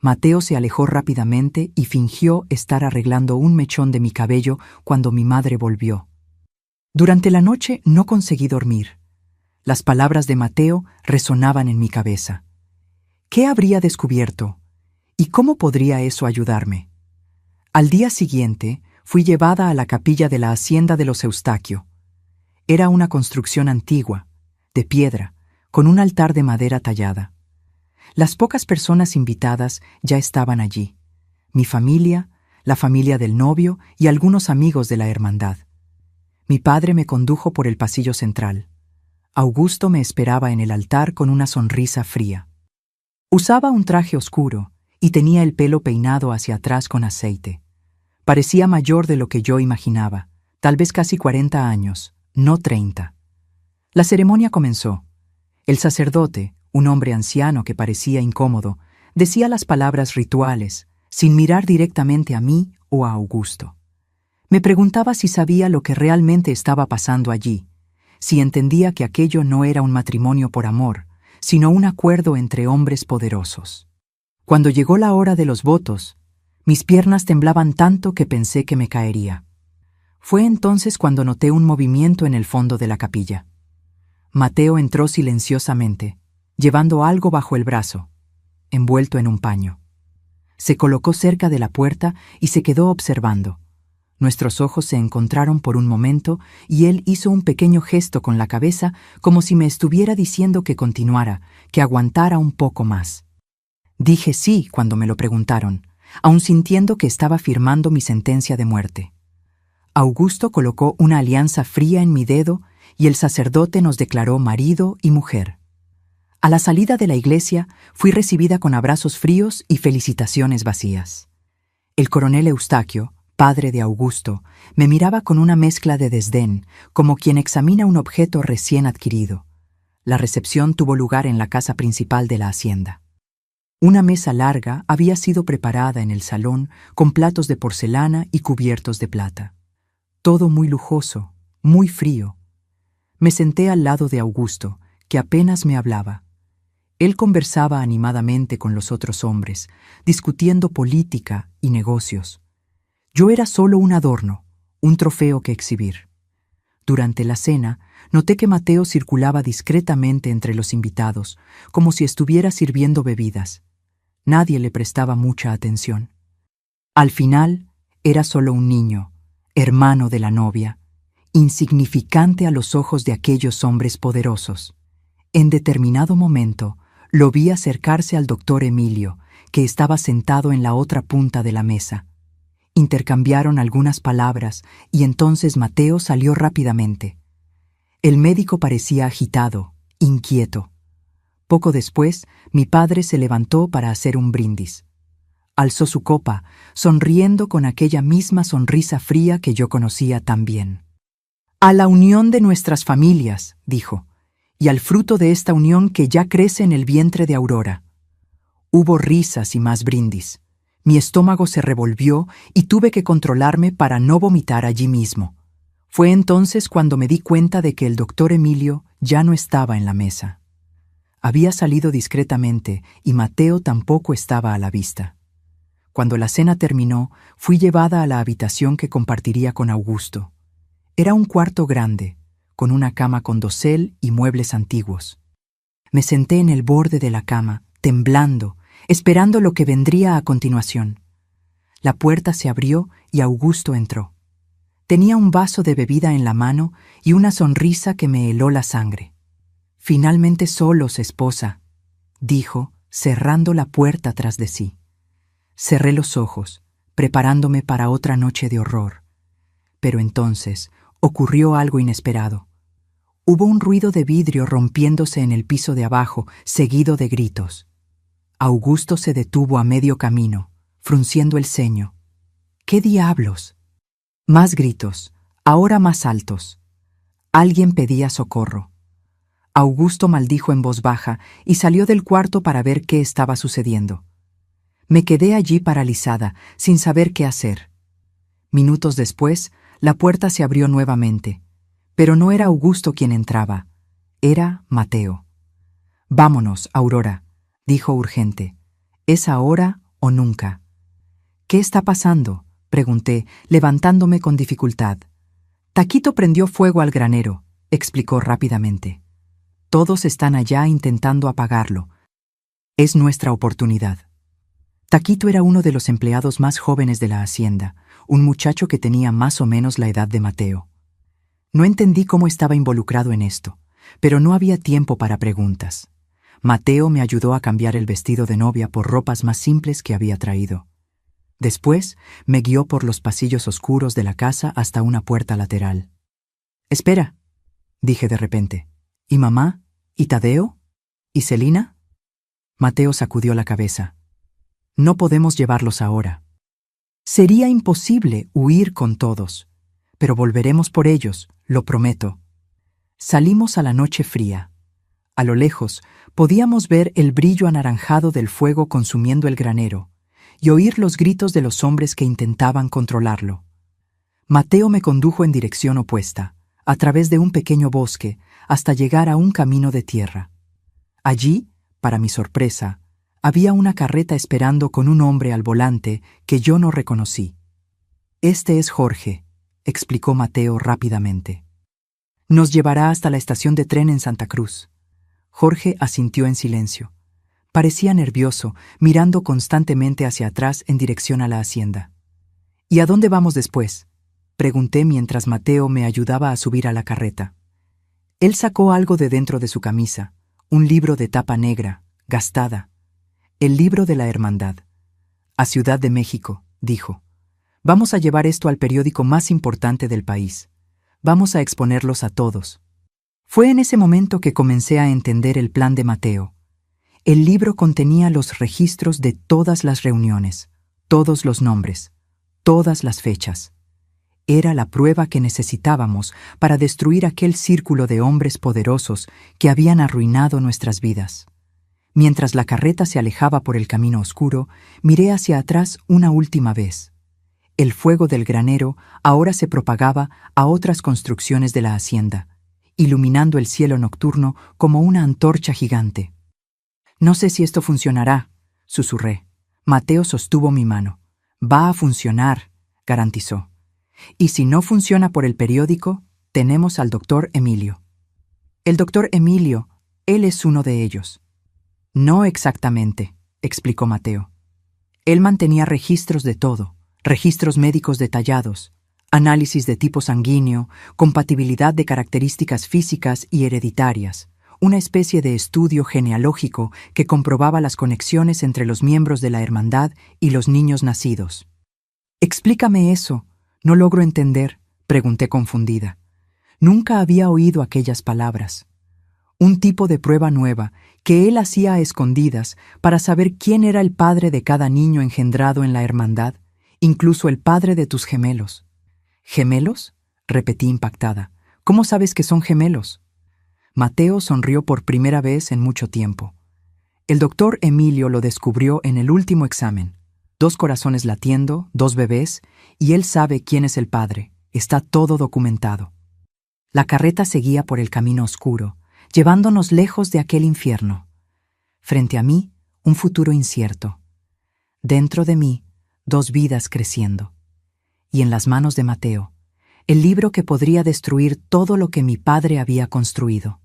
Mateo se alejó rápidamente y fingió estar arreglando un mechón de mi cabello cuando mi madre volvió. Durante la noche no conseguí dormir. Las palabras de Mateo resonaban en mi cabeza. ¿Qué habría descubierto? ¿Y cómo podría eso ayudarme? Al día siguiente fui llevada a la capilla de la hacienda de los Eustaquio. Era una construcción antigua, de piedra, con un altar de madera tallada. Las pocas personas invitadas ya estaban allí. Mi familia, la familia del novio y algunos amigos de la hermandad. Mi padre me condujo por el pasillo central. Augusto me esperaba en el altar con una sonrisa fría. Usaba un traje oscuro y tenía el pelo peinado hacia atrás con aceite. Parecía mayor de lo que yo imaginaba, tal vez casi 40 años, no 30. La ceremonia comenzó. El sacerdote, un hombre anciano que parecía incómodo, decía las palabras rituales, sin mirar directamente a mí o a Augusto. Me preguntaba si sabía lo que realmente estaba pasando allí, si entendía que aquello no era un matrimonio por amor, sino un acuerdo entre hombres poderosos. Cuando llegó la hora de los votos, mis piernas temblaban tanto que pensé que me caería. Fue entonces cuando noté un movimiento en el fondo de la capilla. Mateo entró silenciosamente, llevando algo bajo el brazo, envuelto en un paño. Se colocó cerca de la puerta y se quedó observando. Nuestros ojos se encontraron por un momento y él hizo un pequeño gesto con la cabeza como si me estuviera diciendo que continuara, que aguantara un poco más. Dije sí cuando me lo preguntaron, aun sintiendo que estaba firmando mi sentencia de muerte. Augusto colocó una alianza fría en mi dedo y el sacerdote nos declaró marido y mujer. A la salida de la iglesia fui recibida con abrazos fríos y felicitaciones vacías. El coronel Eustaquio, padre de Augusto, me miraba con una mezcla de desdén, como quien examina un objeto recién adquirido. La recepción tuvo lugar en la casa principal de la hacienda. Una mesa larga había sido preparada en el salón con platos de porcelana y cubiertos de plata. Todo muy lujoso, muy frío. Me senté al lado de Augusto, que apenas me hablaba. Él conversaba animadamente con los otros hombres, discutiendo política y negocios. Yo era solo un adorno, un trofeo que exhibir. Durante la cena, noté que Mateo circulaba discretamente entre los invitados, como si estuviera sirviendo bebidas. Nadie le prestaba mucha atención. Al final, era solo un niño, hermano de la novia, insignificante a los ojos de aquellos hombres poderosos. En determinado momento, lo vi acercarse al doctor Emilio, que estaba sentado en la otra punta de la mesa. Intercambiaron algunas palabras y entonces Mateo salió rápidamente. El médico parecía agitado, inquieto. Poco después, mi padre se levantó para hacer un brindis. Alzó su copa, sonriendo con aquella misma sonrisa fría que yo conocía tan bien. «A la unión de nuestras familias», dijo, «y al fruto de esta unión que ya crece en el vientre de Aurora». Hubo risas y más brindis. Mi estómago se revolvió y tuve que controlarme para no vomitar allí mismo. Fue entonces cuando me di cuenta de que el doctor Emilio ya no estaba en la mesa. Había salido discretamente y Mateo tampoco estaba a la vista. Cuando la cena terminó, fui llevada a la habitación que compartiría con Augusto. Era un cuarto grande, con una cama con dosel y muebles antiguos. Me senté en el borde de la cama, temblando, esperando lo que vendría a continuación. La puerta se abrió y Augusto entró. Tenía un vaso de bebida en la mano y una sonrisa que me heló la sangre. «Finalmente solos, esposa», dijo, cerrando la puerta tras de sí. Cerré los ojos, preparándome para otra noche de horror. Pero entonces ocurrió algo inesperado. Hubo un ruido de vidrio rompiéndose en el piso de abajo, seguido de gritos. Augusto se detuvo a medio camino, frunciendo el ceño. «¿Qué diablos?» Más gritos, ahora más altos. Alguien pedía socorro. Augusto maldijo en voz baja y salió del cuarto para ver qué estaba sucediendo. Me quedé allí paralizada, sin saber qué hacer. Minutos después, la puerta se abrió nuevamente, pero no era Augusto quien entraba, era Mateo. «Vámonos, Aurora», dijo urgente. «Es ahora o nunca». «¿Qué está pasando?», pregunté, levantándome con dificultad. «Taquito prendió fuego al granero», explicó rápidamente. «Todos están allá intentando apagarlo. Es nuestra oportunidad». Taquito era uno de los empleados más jóvenes de la hacienda, un muchacho que tenía más o menos la edad de Mateo. No entendí cómo estaba involucrado en esto, pero no había tiempo para preguntas. Mateo me ayudó a cambiar el vestido de novia por ropas más simples que había traído. Después me guió por los pasillos oscuros de la casa hasta una puerta lateral. «Espera», dije de repente. «¿Y mamá? ¿Y Tadeo? ¿Y Celina?» Mateo sacudió la cabeza. «No podemos llevarlos ahora. Sería imposible huir con todos, pero volveremos por ellos, lo prometo». Salimos a la noche fría. A lo lejos podíamos ver el brillo anaranjado del fuego consumiendo el granero y oír los gritos de los hombres que intentaban controlarlo. Mateo me condujo en dirección opuesta, a través de un pequeño bosque, hasta llegar a un camino de tierra. Allí, para mi sorpresa, había una carreta esperando con un hombre al volante que yo no reconocí. «Este es Jorge», explicó Mateo rápidamente. «Nos llevará hasta la estación de tren en Santa Cruz». Jorge asintió en silencio. Parecía nervioso, mirando constantemente hacia atrás en dirección a la hacienda. «¿Y a dónde vamos después?», pregunté mientras Mateo me ayudaba a subir a la carreta. Él sacó algo de dentro de su camisa, un libro de tapa negra, gastada. «El libro de la hermandad». «A Ciudad de México», dijo. «Vamos a llevar esto al periódico más importante del país. Vamos a exponerlos a todos». Fue en ese momento que comencé a entender el plan de Mateo. El libro contenía los registros de todas las reuniones, todos los nombres, todas las fechas. Era la prueba que necesitábamos para destruir aquel círculo de hombres poderosos que habían arruinado nuestras vidas. Mientras la carreta se alejaba por el camino oscuro, miré hacia atrás una última vez. El fuego del granero ahora se propagaba a otras construcciones de la hacienda, iluminando el cielo nocturno como una antorcha gigante. «No sé si esto funcionará», susurré. Mateo sostuvo mi mano. «Va a funcionar», garantizó. «Y si no funciona por el periódico, tenemos al doctor Emilio». «El doctor Emilio, él es uno de ellos». «No exactamente», explicó Mateo. «Él mantenía registros de todo, registros médicos detallados. Análisis de tipo sanguíneo, compatibilidad de características físicas y hereditarias, una especie de estudio genealógico que comprobaba las conexiones entre los miembros de la hermandad y los niños nacidos. «Explícame eso. No logro entender», pregunté confundida. Nunca había oído aquellas palabras. Un tipo de prueba nueva que él hacía a escondidas para saber quién era el padre de cada niño engendrado en la hermandad, incluso el padre de tus gemelos. ¿Gemelos?, repetí impactada. ¿Cómo sabes que son gemelos? Mateo sonrió por primera vez en mucho tiempo. El doctor Emilio lo descubrió en el último examen. 2 corazones latiendo, 2 bebés, y él sabe quién es el padre. Está todo documentado. La carreta seguía por el camino oscuro, llevándonos lejos de aquel infierno. Frente a mí, un futuro incierto. Dentro de mí, 2 vidas creciendo. Y en las manos de Mateo, el libro que podría destruir todo lo que mi padre había construido.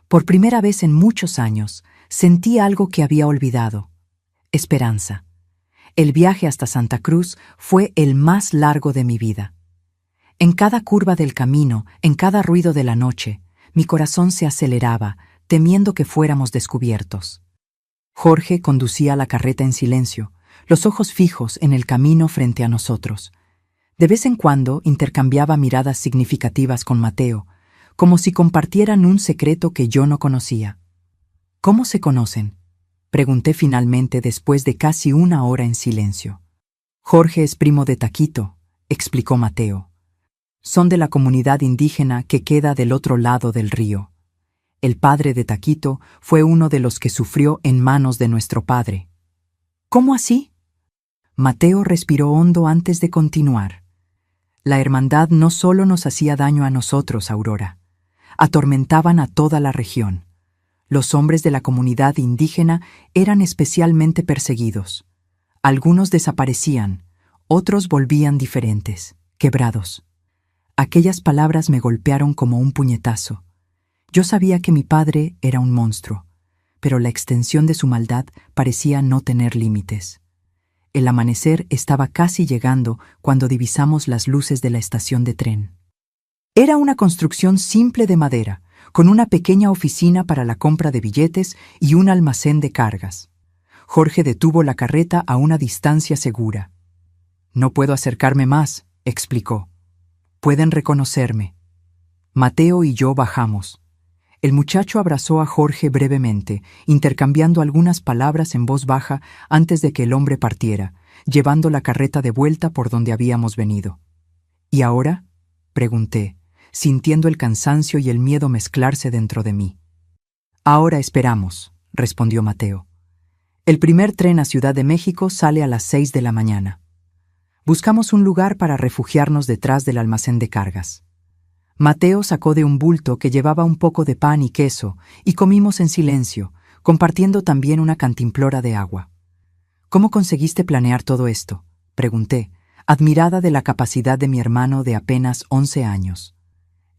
Por primera vez en muchos años, sentí algo que había olvidado: esperanza. El viaje hasta Santa Cruz fue el más largo de mi vida. En cada curva del camino, en cada ruido de la noche, mi corazón se aceleraba, temiendo que fuéramos descubiertos. Jorge conducía la carreta en silencio, los ojos fijos en el camino frente a nosotros. De vez en cuando intercambiaba miradas significativas con Mateo, como si compartieran un secreto que yo no conocía. ¿Cómo se conocen?, pregunté finalmente después de casi 1 hora en silencio. Jorge es primo de Taquito, explicó Mateo. Son de la comunidad indígena que queda del otro lado del río. El padre de Taquito fue uno de los que sufrió en manos de nuestro padre. ¿Cómo así? Mateo respiró hondo antes de continuar. La hermandad no solo nos hacía daño a nosotros, Aurora. Atormentaban a toda la región. Los hombres de la comunidad indígena eran especialmente perseguidos. Algunos desaparecían, otros volvían diferentes, quebrados. Aquellas palabras me golpearon como un puñetazo. Yo sabía que mi padre era un monstruo, pero la extensión de su maldad parecía no tener límites. El amanecer estaba casi llegando cuando divisamos las luces de la estación de tren. Era una construcción simple de madera, con una pequeña oficina para la compra de billetes y un almacén de cargas. Jorge detuvo la carreta a una distancia segura. «No puedo acercarme más», explicó. «Pueden reconocerme». Mateo y yo bajamos. El muchacho abrazó a Jorge brevemente, intercambiando algunas palabras en voz baja antes de que el hombre partiera, llevando la carreta de vuelta por donde habíamos venido. «¿Y ahora?», pregunté, sintiendo el cansancio y el miedo mezclarse dentro de mí. «Ahora esperamos», respondió Mateo. «El primer tren a Ciudad de México sale a las 6 de la mañana. Buscamos un lugar para refugiarnos detrás del almacén de cargas». Mateo sacó de un bulto que llevaba un poco de pan y queso, y comimos en silencio, compartiendo también una cantimplora de agua. «¿Cómo conseguiste planear todo esto?», pregunté, admirada de la capacidad de mi hermano de apenas 11 años.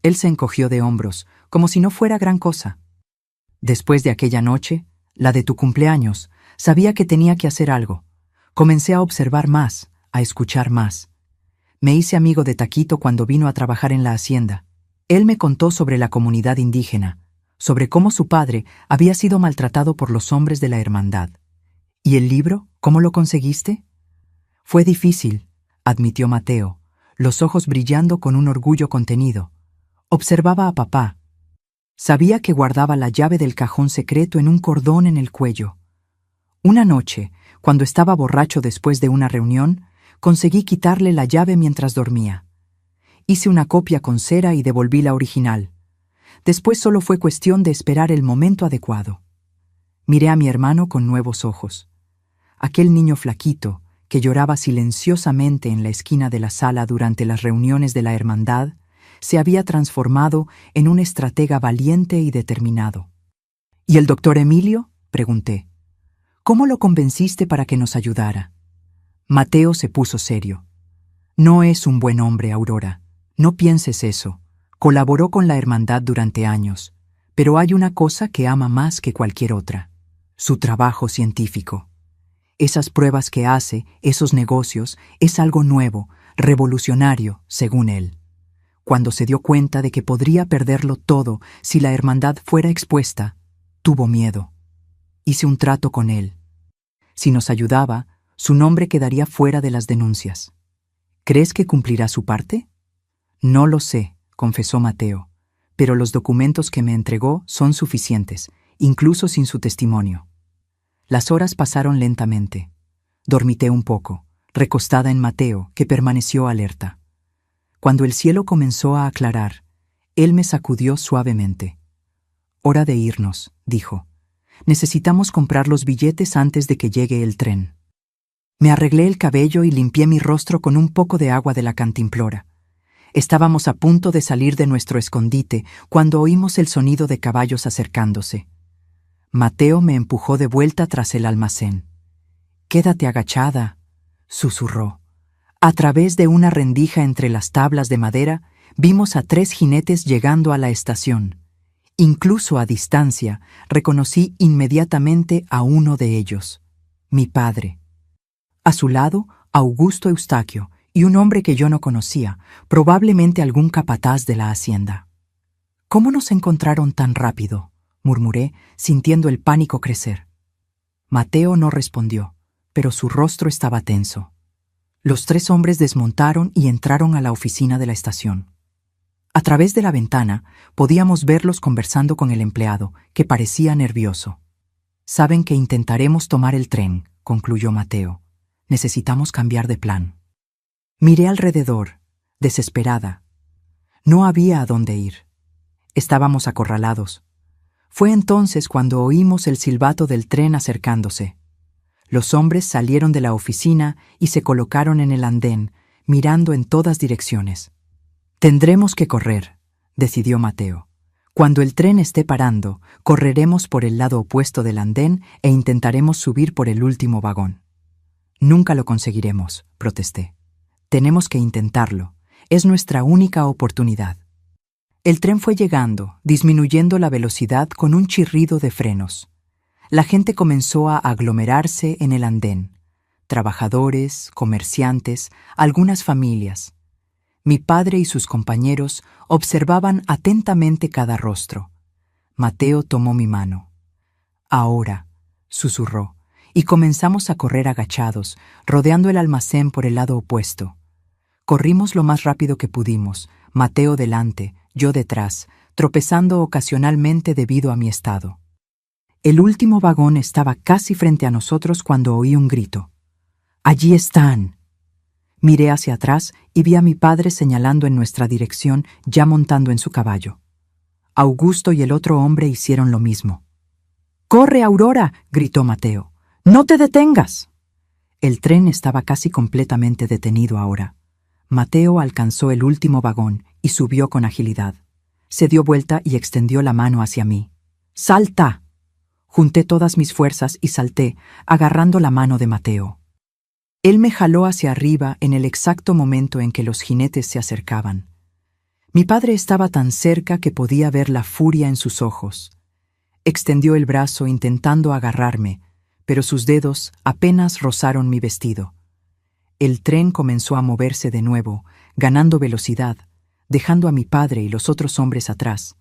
Él se encogió de hombros, como si no fuera gran cosa. «Después de aquella noche, la de tu cumpleaños, sabía que tenía que hacer algo. Comencé a observar más, a escuchar más. Me hice amigo de Taquito cuando vino a trabajar en la hacienda. Él me contó sobre la comunidad indígena, sobre cómo su padre había sido maltratado por los hombres de la hermandad. ¿Y el libro? ¿Cómo lo conseguiste?» «Fue difícil», admitió Mateo, los ojos brillando con un orgullo contenido. Observaba a papá. Sabía que guardaba la llave del cajón secreto en un cordón en el cuello. Una noche, cuando estaba borracho después de una reunión, conseguí quitarle la llave mientras dormía. Hice una copia con cera y devolví la original. Después solo fue cuestión de esperar el momento adecuado. Miré a mi hermano con nuevos ojos. Aquel niño flaquito, que lloraba silenciosamente en la esquina de la sala durante las reuniones de la hermandad, se había transformado en un estratega valiente y determinado. «¿Y el doctor Emilio?», pregunté. «¿Cómo lo convenciste para que nos ayudara?». Mateo se puso serio. «No es un buen hombre, Aurora. No pienses eso. Colaboró con la hermandad durante años, pero hay una cosa que ama más que cualquier otra: su trabajo científico. Esas pruebas que hace, esos negocios, es algo nuevo, revolucionario, según él. Cuando se dio cuenta de que podría perderlo todo si la hermandad fuera expuesta, tuvo miedo. Hice un trato con él. Si nos ayudaba, su nombre quedaría fuera de las denuncias. ¿Crees que cumplirá su parte? No lo sé, confesó Mateo, pero los documentos que me entregó son suficientes, incluso sin su testimonio. Las horas pasaron lentamente. Dormité un poco, recostada en Mateo, que permaneció alerta. Cuando el cielo comenzó a aclarar, él me sacudió suavemente. «Hora de irnos», dijo. «Necesitamos comprar los billetes antes de que llegue el tren». Me arreglé el cabello y limpié mi rostro con un poco de agua de la cantimplora. Estábamos a punto de salir de nuestro escondite cuando oímos el sonido de caballos acercándose. Mateo me empujó de vuelta tras el almacén. «Quédate agachada», susurró. A través de una rendija entre las tablas de madera, vimos a 3 jinetes llegando a la estación. Incluso a distancia, reconocí inmediatamente a uno de ellos, mi padre. A su lado, Augusto Eustaquio y un hombre que yo no conocía, probablemente algún capataz de la hacienda. «¿Cómo nos encontraron tan rápido?», murmuré, sintiendo el pánico crecer. Mateo no respondió, pero su rostro estaba tenso. Los 3 hombres desmontaron y entraron a la oficina de la estación. A través de la ventana podíamos verlos conversando con el empleado, que parecía nervioso. «Saben que intentaremos tomar el tren», concluyó Mateo. «Necesitamos cambiar de plan». Miré alrededor, desesperada. No había a dónde ir. Estábamos acorralados. Fue entonces cuando oímos el silbato del tren acercándose. Los hombres salieron de la oficina y se colocaron en el andén, mirando en todas direcciones. «Tendremos que correr», decidió Mateo. «Cuando el tren esté parando, correremos por el lado opuesto del andén e intentaremos subir por el último vagón». «Nunca lo conseguiremos», protesté. «Tenemos que intentarlo. Es nuestra única oportunidad». El tren fue llegando, disminuyendo la velocidad con un chirrido de frenos. La gente comenzó a aglomerarse en el andén. Trabajadores, comerciantes, algunas familias. Mi padre y sus compañeros observaban atentamente cada rostro. Mateo tomó mi mano. «Ahora», susurró, y comenzamos a correr agachados, rodeando el almacén por el lado opuesto. Corrimos lo más rápido que pudimos, Mateo delante, yo detrás, tropezando ocasionalmente debido a mi estado. El último vagón estaba casi frente a nosotros cuando oí un grito. «¡Allí están!». Miré hacia atrás y vi a mi padre señalando en nuestra dirección, ya montando en su caballo. Augusto y el otro hombre hicieron lo mismo. «¡Corre, Aurora!», gritó Mateo. «¡No te detengas!». El tren estaba casi completamente detenido ahora. Mateo alcanzó el último vagón y subió con agilidad. Se dio vuelta y extendió la mano hacia mí. «¡Salta!». Junté todas mis fuerzas y salté, agarrando la mano de Mateo. Él me jaló hacia arriba en el exacto momento en que los jinetes se acercaban. Mi padre estaba tan cerca que podía ver la furia en sus ojos. Extendió el brazo intentando agarrarme, pero sus dedos apenas rozaron mi vestido. El tren comenzó a moverse de nuevo, ganando velocidad, dejando a mi padre y los otros hombres atrás.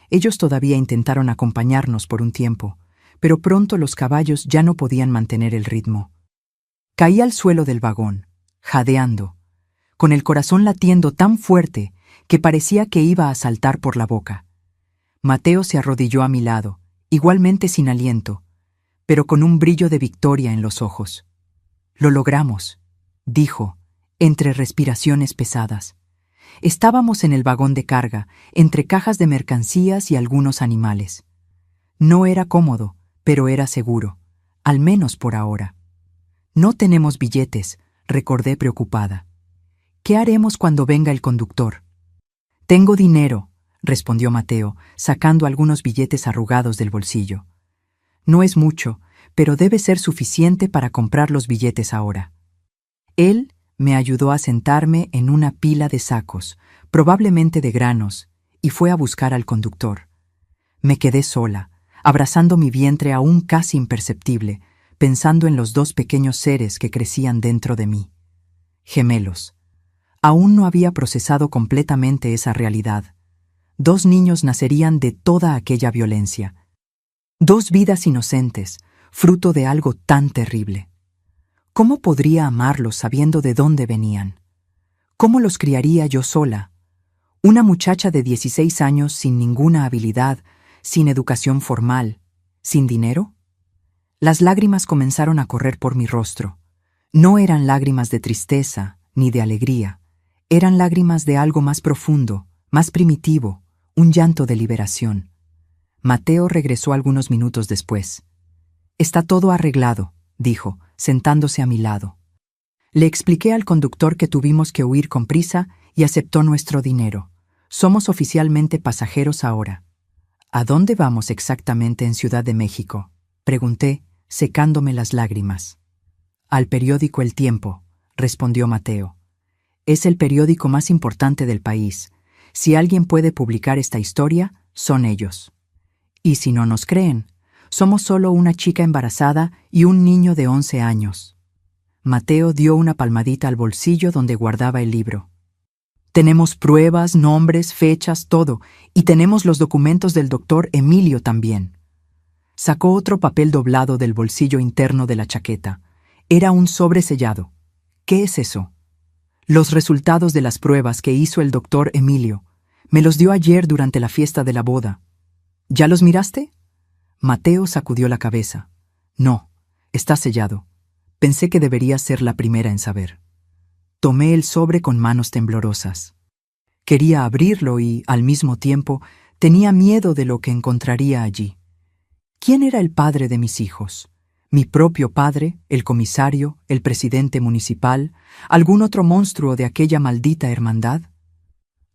Ellos todavía intentaron acompañarnos por un tiempo, pero pronto los caballos ya no podían mantener el ritmo. Caí al suelo del vagón, jadeando, con el corazón latiendo tan fuerte que parecía que iba a saltar por la boca. Mateo se arrodilló a mi lado, igualmente sin aliento, pero con un brillo de victoria en los ojos. «Lo logramos», dijo, entre respiraciones pesadas. Estábamos en el vagón de carga, entre cajas de mercancías y algunos animales. No era cómodo, pero era seguro, al menos por ahora. «No tenemos billetes», recordé preocupada. «¿Qué haremos cuando venga el conductor?» «Tengo dinero», respondió Mateo, sacando algunos billetes arrugados del bolsillo. «No es mucho, pero debe ser suficiente para comprar los billetes ahora». Él me ayudó a sentarme en una pila de sacos, probablemente de granos, y fue a buscar al conductor. Me quedé sola, abrazando mi vientre aún casi imperceptible, pensando en los 2 pequeños seres que crecían dentro de mí. Gemelos. Aún no había procesado completamente esa realidad. 2 niños nacerían de toda aquella violencia. 2 vidas inocentes, fruto de algo tan terrible. ¿Cómo podría amarlos sabiendo de dónde venían? ¿Cómo los criaría yo sola? Una muchacha de 16 años sin ninguna habilidad, sin educación formal, sin dinero. Las lágrimas comenzaron a correr por mi rostro. No eran lágrimas de tristeza ni de alegría. Eran lágrimas de algo más profundo, más primitivo, un llanto de liberación. Mateo regresó algunos minutos después. «Está todo arreglado», dijo, sentándose a mi lado. Le expliqué al conductor que tuvimos que huir con prisa y aceptó nuestro dinero. Somos oficialmente pasajeros ahora. ¿A dónde vamos exactamente en Ciudad de México?, pregunté, secándome las lágrimas. Al periódico El Tiempo, respondió Mateo. Es el periódico más importante del país. Si alguien puede publicar esta historia, son ellos. Y si no nos creen, somos solo una chica embarazada y un niño de 11 años. Mateo dio una palmadita al bolsillo donde guardaba el libro. Tenemos pruebas, nombres, fechas, todo, y tenemos los documentos del doctor Emilio también. Sacó otro papel doblado del bolsillo interno de la chaqueta. Era un sobre sellado. ¿Qué es eso? Los resultados de las pruebas que hizo el doctor Emilio. Me los dio ayer durante la fiesta de la boda. ¿Ya los miraste? Mateo sacudió la cabeza. No, está sellado. Pensé que deberías ser la primera en saber. Tomé el sobre con manos temblorosas. Quería abrirlo y, al mismo tiempo, tenía miedo de lo que encontraría allí. ¿Quién era el padre de mis hijos? ¿Mi propio padre, el comisario, el presidente municipal, algún otro monstruo de aquella maldita hermandad?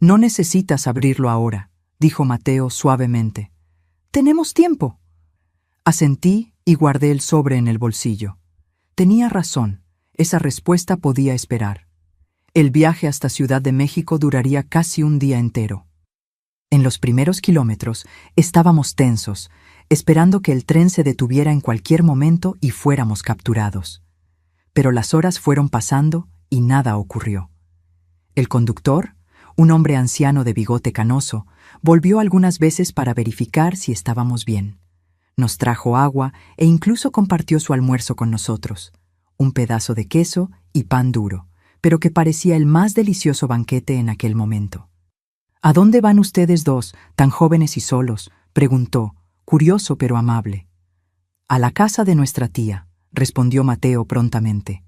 No necesitas abrirlo ahora, dijo Mateo suavemente. Tenemos tiempo. Asentí y guardé el sobre en el bolsillo. Tenía razón, esa respuesta podía esperar. El viaje hasta Ciudad de México duraría casi un día entero. En los primeros kilómetros estábamos tensos, esperando que el tren se detuviera en cualquier momento y fuéramos capturados. Pero las horas fueron pasando y nada ocurrió. El conductor, un hombre anciano de bigote canoso, volvió algunas veces para verificar si estábamos bien. Nos trajo agua e incluso compartió su almuerzo con nosotros, un pedazo de queso y pan duro, pero que parecía el más delicioso banquete en aquel momento. ¿A dónde van ustedes dos, tan jóvenes y solos?, preguntó, curioso pero amable. A la casa de nuestra tía, respondió Mateo prontamente.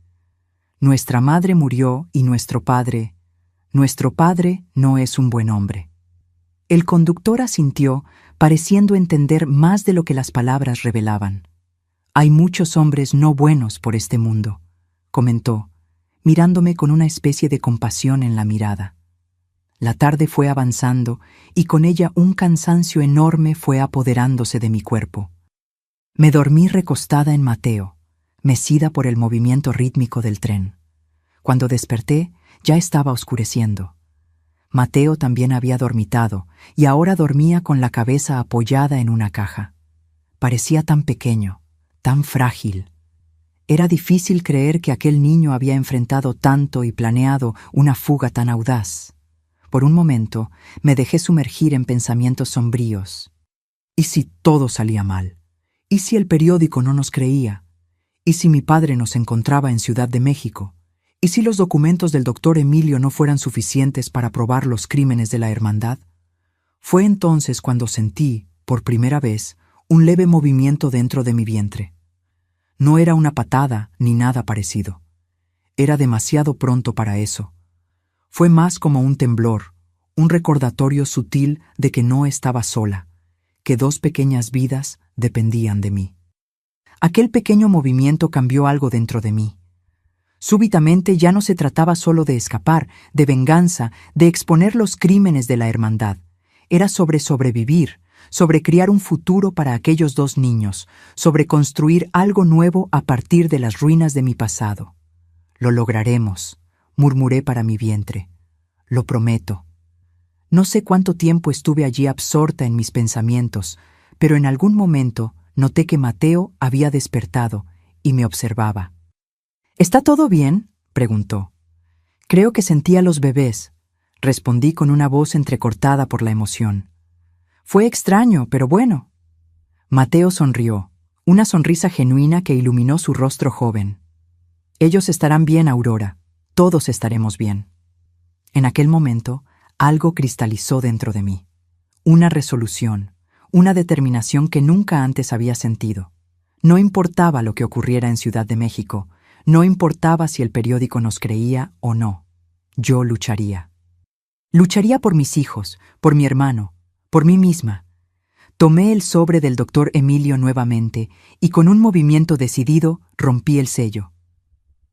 Nuestra madre murió y nuestro padre no es un buen hombre. El conductor asintió, pareciendo entender más de lo que las palabras revelaban. Hay muchos hombres no buenos por este mundo, comentó, mirándome con una especie de compasión en la mirada. La tarde fue avanzando y con ella un cansancio enorme fue apoderándose de mi cuerpo. Me dormí recostada en Mateo, mecida por el movimiento rítmico del tren. Cuando desperté, ya estaba oscureciendo. Mateo también había dormitado y ahora dormía con la cabeza apoyada en una caja. Parecía tan pequeño, tan frágil. Era difícil creer que aquel niño había enfrentado tanto y planeado una fuga tan audaz. Por un momento me dejé sumergir en pensamientos sombríos. ¿Y si todo salía mal? ¿Y si el periódico no nos creía? ¿Y si mi padre nos encontraba en Ciudad de México? ¿Y si los documentos del doctor Emilio no fueran suficientes para probar los crímenes de la hermandad? Fue entonces cuando sentí, por primera vez, un leve movimiento dentro de mi vientre. No era una patada ni nada parecido. Era demasiado pronto para eso. Fue más como un temblor, un recordatorio sutil de que no estaba sola, que 2 pequeñas vidas dependían de mí. Aquel pequeño movimiento cambió algo dentro de mí. Súbitamente ya no se trataba solo de escapar, de venganza, de exponer los crímenes de la hermandad. Era sobre sobrevivir, sobre criar un futuro para aquellos 2 niños, sobre construir algo nuevo a partir de las ruinas de mi pasado. Lo lograremos, murmuré para mi vientre. Lo prometo. No sé cuánto tiempo estuve allí absorta en mis pensamientos, pero en algún momento noté que Mateo había despertado y me observaba. ¿Está todo bien?, preguntó. Creo que sentí a los bebés, respondí con una voz entrecortada por la emoción. Fue extraño, pero bueno. Mateo sonrió, una sonrisa genuina que iluminó su rostro joven. Ellos estarán bien, Aurora. Todos estaremos bien. En aquel momento, algo cristalizó dentro de mí. Una resolución, una determinación que nunca antes había sentido. No importaba lo que ocurriera en Ciudad de México, no importaba si el periódico nos creía o no. Yo lucharía. Lucharía por mis hijos, por mi hermano, por mí misma. Tomé el sobre del doctor Emilio nuevamente y con un movimiento decidido rompí el sello.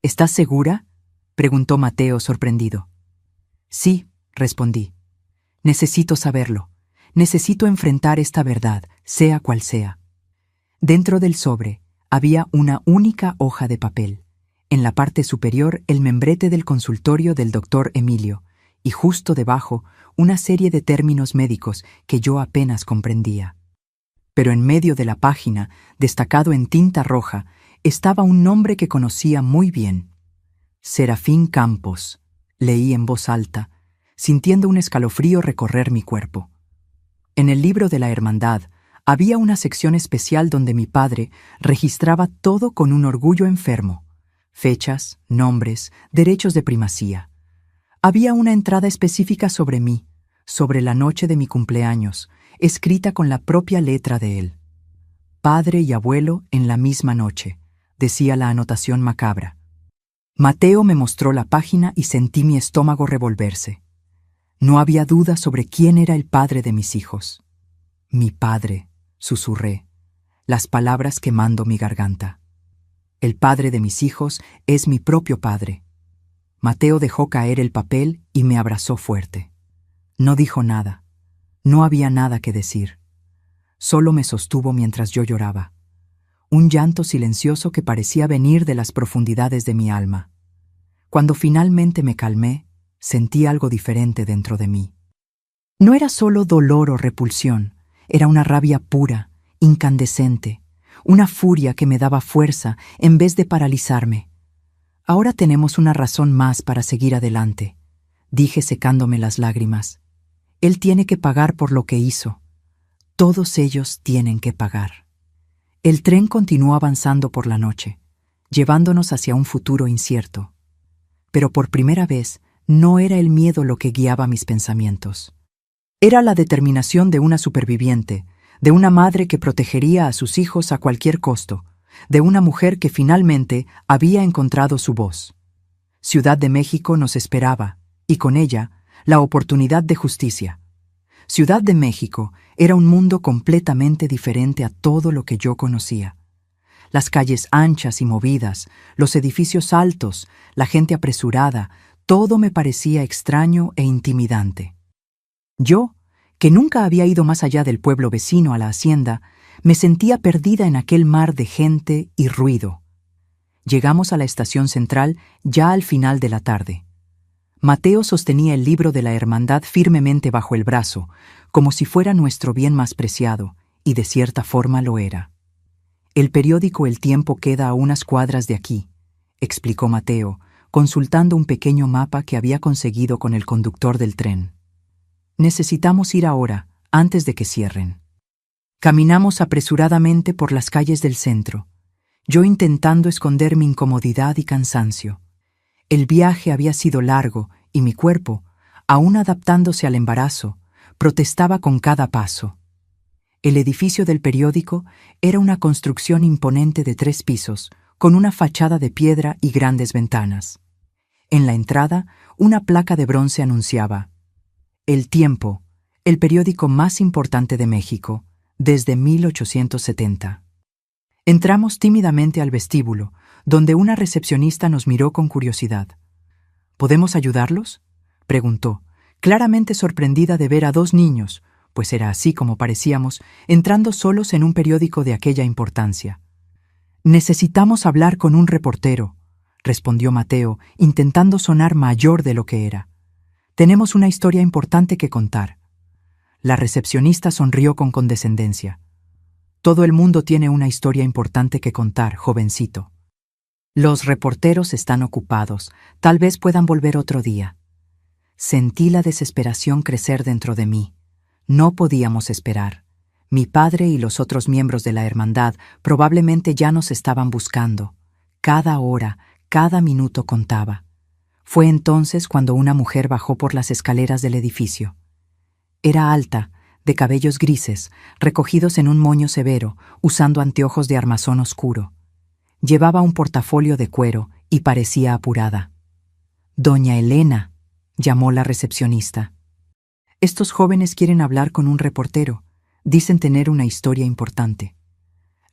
¿Estás segura?, preguntó Mateo sorprendido. Sí, respondí. Necesito saberlo. Necesito enfrentar esta verdad, sea cual sea. Dentro del sobre había una única hoja de papel. En la parte superior el membrete del consultorio del doctor Emilio y justo debajo una serie de términos médicos que yo apenas comprendía. Pero en medio de la página, destacado en tinta roja, estaba un nombre que conocía muy bien. Serafín Campos, leí en voz alta, sintiendo un escalofrío recorrer mi cuerpo. En el libro de la Hermandad había una sección especial donde mi padre registraba todo con un orgullo enfermo. Fechas, nombres, derechos de primacía. Había una entrada específica sobre mí, sobre la noche de mi cumpleaños, escrita con la propia letra de él. Padre y abuelo en la misma noche, decía la anotación macabra. Mateo me mostró la página y sentí mi estómago revolverse. No había duda sobre quién era el padre de mis hijos. Mi padre, susurré, las palabras quemando mi garganta. El padre de mis hijos es mi propio padre. Mateo dejó caer el papel y me abrazó fuerte. No dijo nada. No había nada que decir. Solo me sostuvo mientras yo lloraba. Un llanto silencioso que parecía venir de las profundidades de mi alma. Cuando finalmente me calmé, sentí algo diferente dentro de mí. No era solo dolor o repulsión, era una rabia pura, incandescente, una furia que me daba fuerza en vez de paralizarme. Ahora tenemos una razón más para seguir adelante, dije secándome las lágrimas. Él tiene que pagar por lo que hizo. Todos ellos tienen que pagar. El tren continuó avanzando por la noche, llevándonos hacia un futuro incierto. Pero por primera vez no era el miedo lo que guiaba mis pensamientos. Era la determinación de una superviviente, de una madre que protegería a sus hijos a cualquier costo, de una mujer que finalmente había encontrado su voz. Ciudad de México nos esperaba, y con ella, la oportunidad de justicia. Ciudad de México era un mundo completamente diferente a todo lo que yo conocía. Las calles anchas y movidas, los edificios altos, la gente apresurada, todo me parecía extraño e intimidante. Yo, que nunca había ido más allá del pueblo vecino a la hacienda, me sentía perdida en aquel mar de gente y ruido. Llegamos a la estación central ya al final de la tarde. Mateo sostenía el libro de la Hermandad firmemente bajo el brazo, como si fuera nuestro bien más preciado, y de cierta forma lo era. El periódico El Tiempo queda a unas cuadras de aquí, explicó Mateo, consultando un pequeño mapa que había conseguido con el conductor del tren. Necesitamos ir ahora, antes de que cierren. Caminamos apresuradamente por las calles del centro, yo intentando esconder mi incomodidad y cansancio. El viaje había sido largo y mi cuerpo, aún adaptándose al embarazo, protestaba con cada paso. El edificio del periódico era una construcción imponente de 3 pisos, con una fachada de piedra y grandes ventanas. En la entrada, una placa de bronce anunciaba: El Tiempo, el periódico más importante de México, desde 1870. Entramos tímidamente al vestíbulo, donde una recepcionista nos miró con curiosidad. ¿Podemos ayudarlos?, preguntó, claramente sorprendida de ver a 2 niños, pues era así como parecíamos, entrando solos en un periódico de aquella importancia. Necesitamos hablar con un reportero, respondió Mateo, intentando sonar mayor de lo que era. Tenemos una historia importante que contar. La recepcionista sonrió con condescendencia. Todo el mundo tiene una historia importante que contar, jovencito. Los reporteros están ocupados, tal vez puedan volver otro día. Sentí la desesperación crecer dentro de mí. No podíamos esperar. Mi padre y los otros miembros de la hermandad probablemente ya nos estaban buscando. Cada hora, cada minuto contaba. Fue entonces cuando una mujer bajó por las escaleras del edificio. Era alta, de cabellos grises, recogidos en un moño severo, usando anteojos de armazón oscuro. Llevaba un portafolio de cuero y parecía apurada. «Doña Elena», llamó la recepcionista. «Estos jóvenes quieren hablar con un reportero. Dicen tener una historia importante».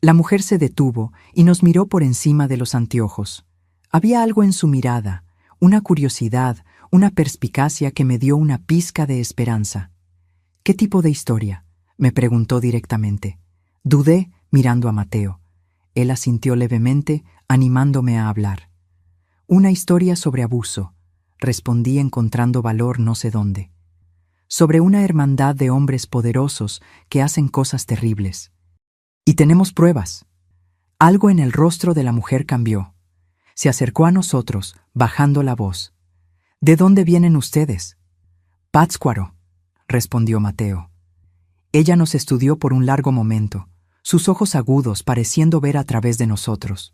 La mujer se detuvo y nos miró por encima de los anteojos. Había algo en su mirada, una curiosidad, una perspicacia que me dio una pizca de esperanza. «¿Qué tipo de historia?», me preguntó directamente. Dudé mirando a Mateo. Él asintió levemente, animándome a hablar. «Una historia sobre abuso», respondí encontrando valor no sé dónde. «Sobre una hermandad de hombres poderosos que hacen cosas terribles. Y tenemos pruebas». Algo en el rostro de la mujer cambió. Se acercó a nosotros, bajando la voz. «¿De dónde vienen ustedes?». «Pátzcuaro», respondió Mateo. Ella nos estudió por un largo momento, sus ojos agudos pareciendo ver a través de nosotros.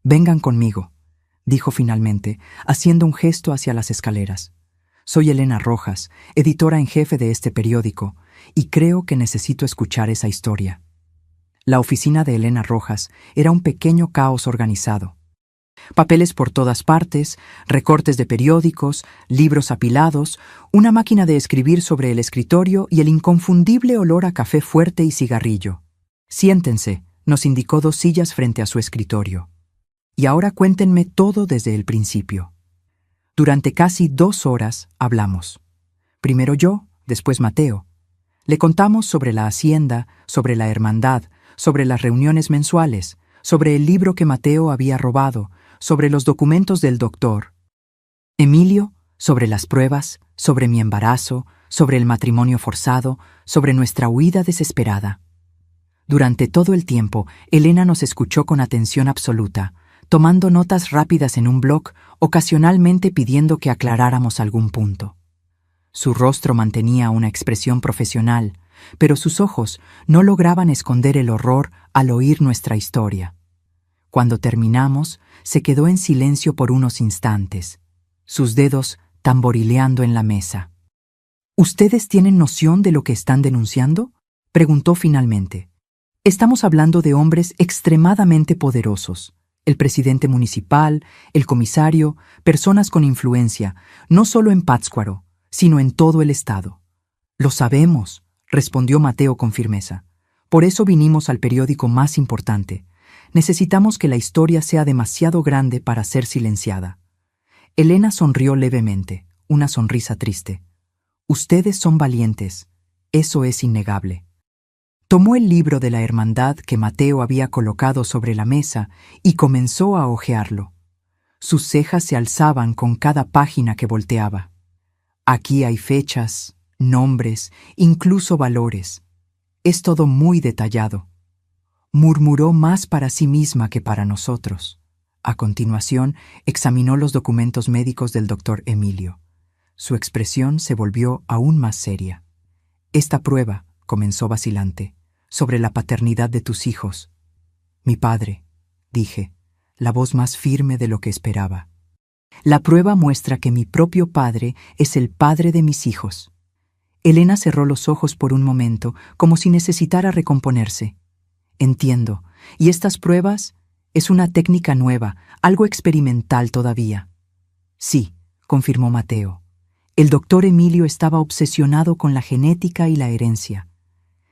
«Vengan conmigo», dijo finalmente, haciendo un gesto hacia las escaleras. «Soy Elena Rojas, editora en jefe de este periódico, y creo que necesito escuchar esa historia». La oficina de Elena Rojas era un pequeño caos organizado. Papeles por todas partes, recortes de periódicos, libros apilados, una máquina de escribir sobre el escritorio y el inconfundible olor a café fuerte y cigarrillo. «Siéntense», nos indicó 2 sillas frente a su escritorio. «Y ahora cuéntenme todo desde el principio». Durante casi 2 horas hablamos. Primero yo, después Mateo. Le contamos sobre la hacienda, sobre la hermandad, sobre las reuniones mensuales, sobre el libro que Mateo había robado, sobre los documentos del doctor. Emilio, sobre las pruebas, sobre mi embarazo, sobre el matrimonio forzado, sobre nuestra huida desesperada. Durante todo el tiempo, Elena nos escuchó con atención absoluta, tomando notas rápidas en un bloc, ocasionalmente pidiendo que aclaráramos algún punto. Su rostro mantenía una expresión profesional, pero sus ojos no lograban esconder el horror al oír nuestra historia. Cuando terminamos, se quedó en silencio por unos instantes, sus dedos tamborileando en la mesa. «¿Ustedes tienen noción de lo que están denunciando?», preguntó finalmente. «Estamos hablando de hombres extremadamente poderosos. El presidente municipal, el comisario, personas con influencia, no solo en Pátzcuaro, sino en todo el estado». «Lo sabemos», respondió Mateo con firmeza. «Por eso vinimos al periódico más importante. Necesitamos que la historia sea demasiado grande para ser silenciada». Elena sonrió levemente, una sonrisa triste. «Ustedes son valientes, eso es innegable». Tomó el libro de la hermandad que Mateo había colocado sobre la mesa y comenzó a hojearlo. Sus cejas se alzaban con cada página que volteaba. «Aquí hay fechas, nombres, incluso valores. Es todo muy detallado». Murmuró más para sí misma que para nosotros. A continuación, examinó los documentos médicos del doctor Emilio. Su expresión se volvió aún más seria. «Esta prueba», comenzó vacilante, «sobre la paternidad de tus hijos». «Mi padre», dije, la voz más firme de lo que esperaba. «La prueba muestra que mi propio padre es el padre de mis hijos». Elena cerró los ojos por un momento, como si necesitara recomponerse. «Entiendo. ¿Y estas pruebas? Es una técnica nueva, algo experimental todavía». «Sí», confirmó Mateo. El doctor Emilio estaba obsesionado con la genética y la herencia.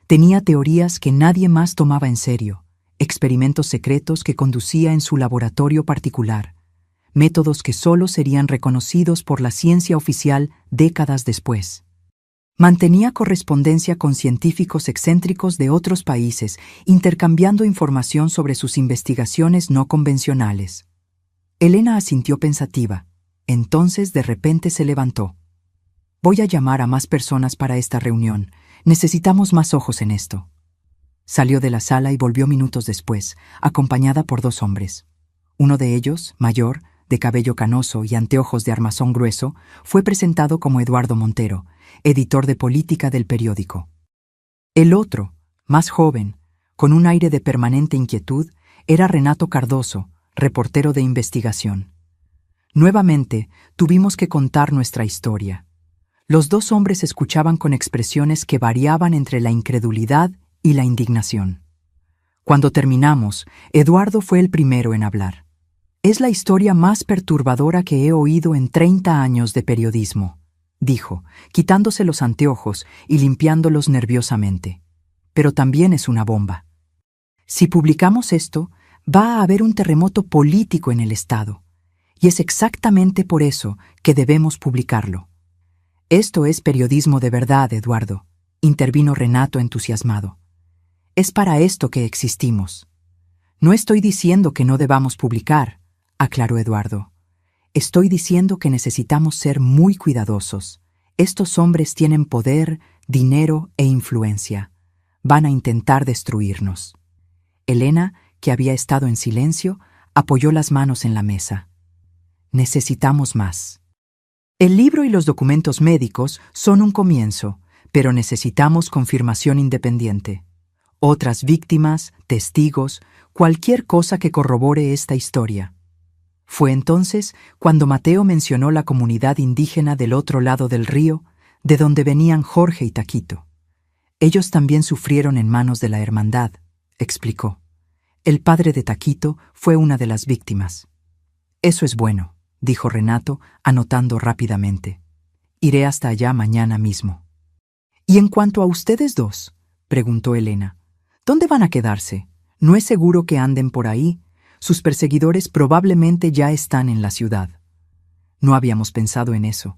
Tenía teorías que nadie más tomaba en serio, experimentos secretos que conducía en su laboratorio particular, métodos que solo serían reconocidos por la ciencia oficial décadas después. Mantenía correspondencia con científicos excéntricos de otros países, intercambiando información sobre sus investigaciones no convencionales. Elena asintió pensativa. Entonces de repente se levantó. «Voy a llamar a más personas para esta reunión. Necesitamos más ojos en esto». Salió de la sala y volvió minutos después, acompañada por 2 hombres. Uno de ellos, mayor, de cabello canoso y anteojos de armazón grueso, fue presentado como Eduardo Montero, editor de política del periódico. El otro, más joven, con un aire de permanente inquietud, era Renato Cardoso, reportero de investigación. Nuevamente, tuvimos que contar nuestra historia. Los dos hombres escuchaban con expresiones que variaban entre la incredulidad y la indignación. Cuando terminamos, Eduardo fue el primero en hablar. «Es la historia más perturbadora que he oído en 30 años de periodismo», dijo, quitándose los anteojos y limpiándolos nerviosamente. «Pero también es una bomba. Si publicamos esto, va a haber un terremoto político en el Estado. Y es exactamente por eso que debemos publicarlo». «Esto es periodismo de verdad, Eduardo», intervino Renato entusiasmado. «Es para esto que existimos». «No estoy diciendo que no debamos publicar», aclaró Eduardo. «Estoy diciendo que necesitamos ser muy cuidadosos. Estos hombres tienen poder, dinero e influencia. Van a intentar destruirnos». Elena, que había estado en silencio, apoyó las manos en la mesa. «Necesitamos más. El libro y los documentos médicos son un comienzo, pero necesitamos confirmación independiente. Otras víctimas, testigos, cualquier cosa que corrobore esta historia». Fue entonces cuando Mateo mencionó la comunidad indígena del otro lado del río, de donde venían Jorge y Taquito. «Ellos también sufrieron en manos de la hermandad», explicó. «El padre de Taquito fue una de las víctimas». «Eso es bueno», dijo Renato, anotando rápidamente. «Iré hasta allá mañana mismo». «Y en cuanto a ustedes dos», preguntó Elena, «¿dónde van a quedarse? No es seguro que anden por ahí. Sus perseguidores probablemente ya están en la ciudad». No habíamos pensado en eso.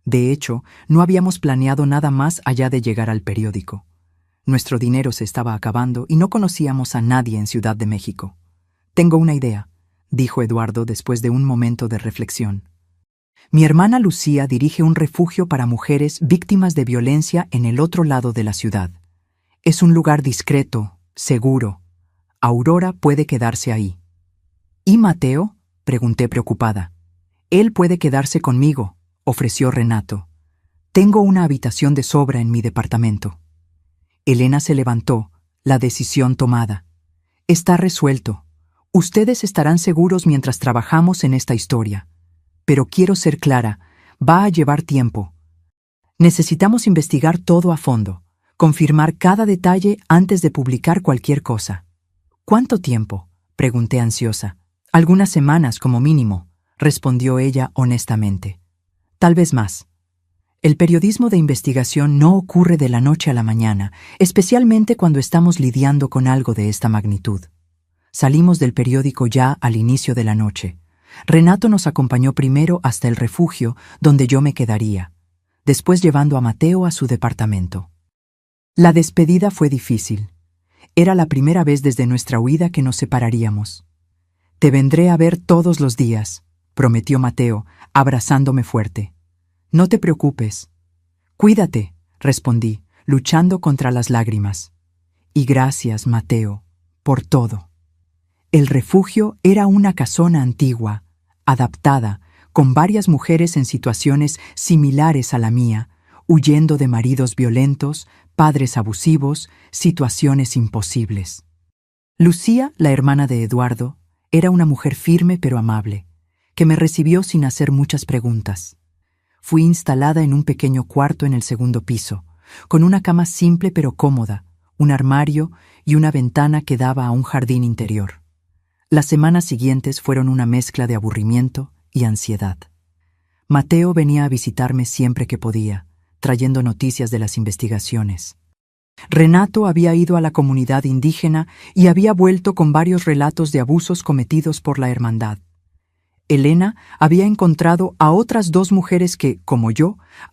De hecho, no habíamos planeado nada más allá de llegar al periódico. Nuestro dinero se estaba acabando y no conocíamos a nadie en Ciudad de México. «Tengo una idea», dijo Eduardo después de un momento de reflexión. «Mi hermana Lucía dirige un refugio para mujeres víctimas de violencia en el otro lado de la ciudad. Es un lugar discreto, seguro. Aurora puede quedarse ahí». «¿Y Mateo?», pregunté preocupada. «Él puede quedarse conmigo», ofreció Renato. «Tengo una habitación de sobra en mi departamento». Elena se levantó, la decisión tomada. «Está resuelto. Ustedes estarán seguros mientras trabajamos en esta historia. Pero quiero ser clara, va a llevar tiempo. Necesitamos investigar todo a fondo, confirmar cada detalle antes de publicar cualquier cosa». «¿Cuánto tiempo?», pregunté ansiosa. «Algunas semanas como mínimo», respondió ella honestamente. «Tal vez más. El periodismo de investigación no ocurre de la noche a la mañana, especialmente cuando estamos lidiando con algo de esta magnitud». Salimos del periódico ya al inicio de la noche. Renato nos acompañó primero hasta el refugio, donde yo me quedaría, después llevando a Mateo a su departamento. La despedida fue difícil. Era la primera vez desde nuestra huida que nos separaríamos. «Te vendré a ver todos los días», prometió Mateo, abrazándome fuerte. «No te preocupes». «Cuídate», respondí, luchando contra las lágrimas. «Y gracias, Mateo, por todo». El refugio era una casona antigua, adaptada, con varias mujeres en situaciones similares a la mía, huyendo de maridos violentos, padres abusivos, situaciones imposibles. Lucía, la hermana de Eduardo, era una mujer firme pero amable, que me recibió sin hacer muchas preguntas. Fui instalada en un pequeño cuarto en el segundo piso, con una cama simple pero cómoda, un armario y una ventana que daba a un jardín interior. Las semanas siguientes fueron una mezcla de aburrimiento y ansiedad. Mateo venía a visitarme siempre que podía, trayendo noticias de las investigaciones. Renato había ido a la comunidad indígena y había vuelto con varios relatos de abusos cometidos por la hermandad. Elena había encontrado a otras 2 mujeres que, como yo,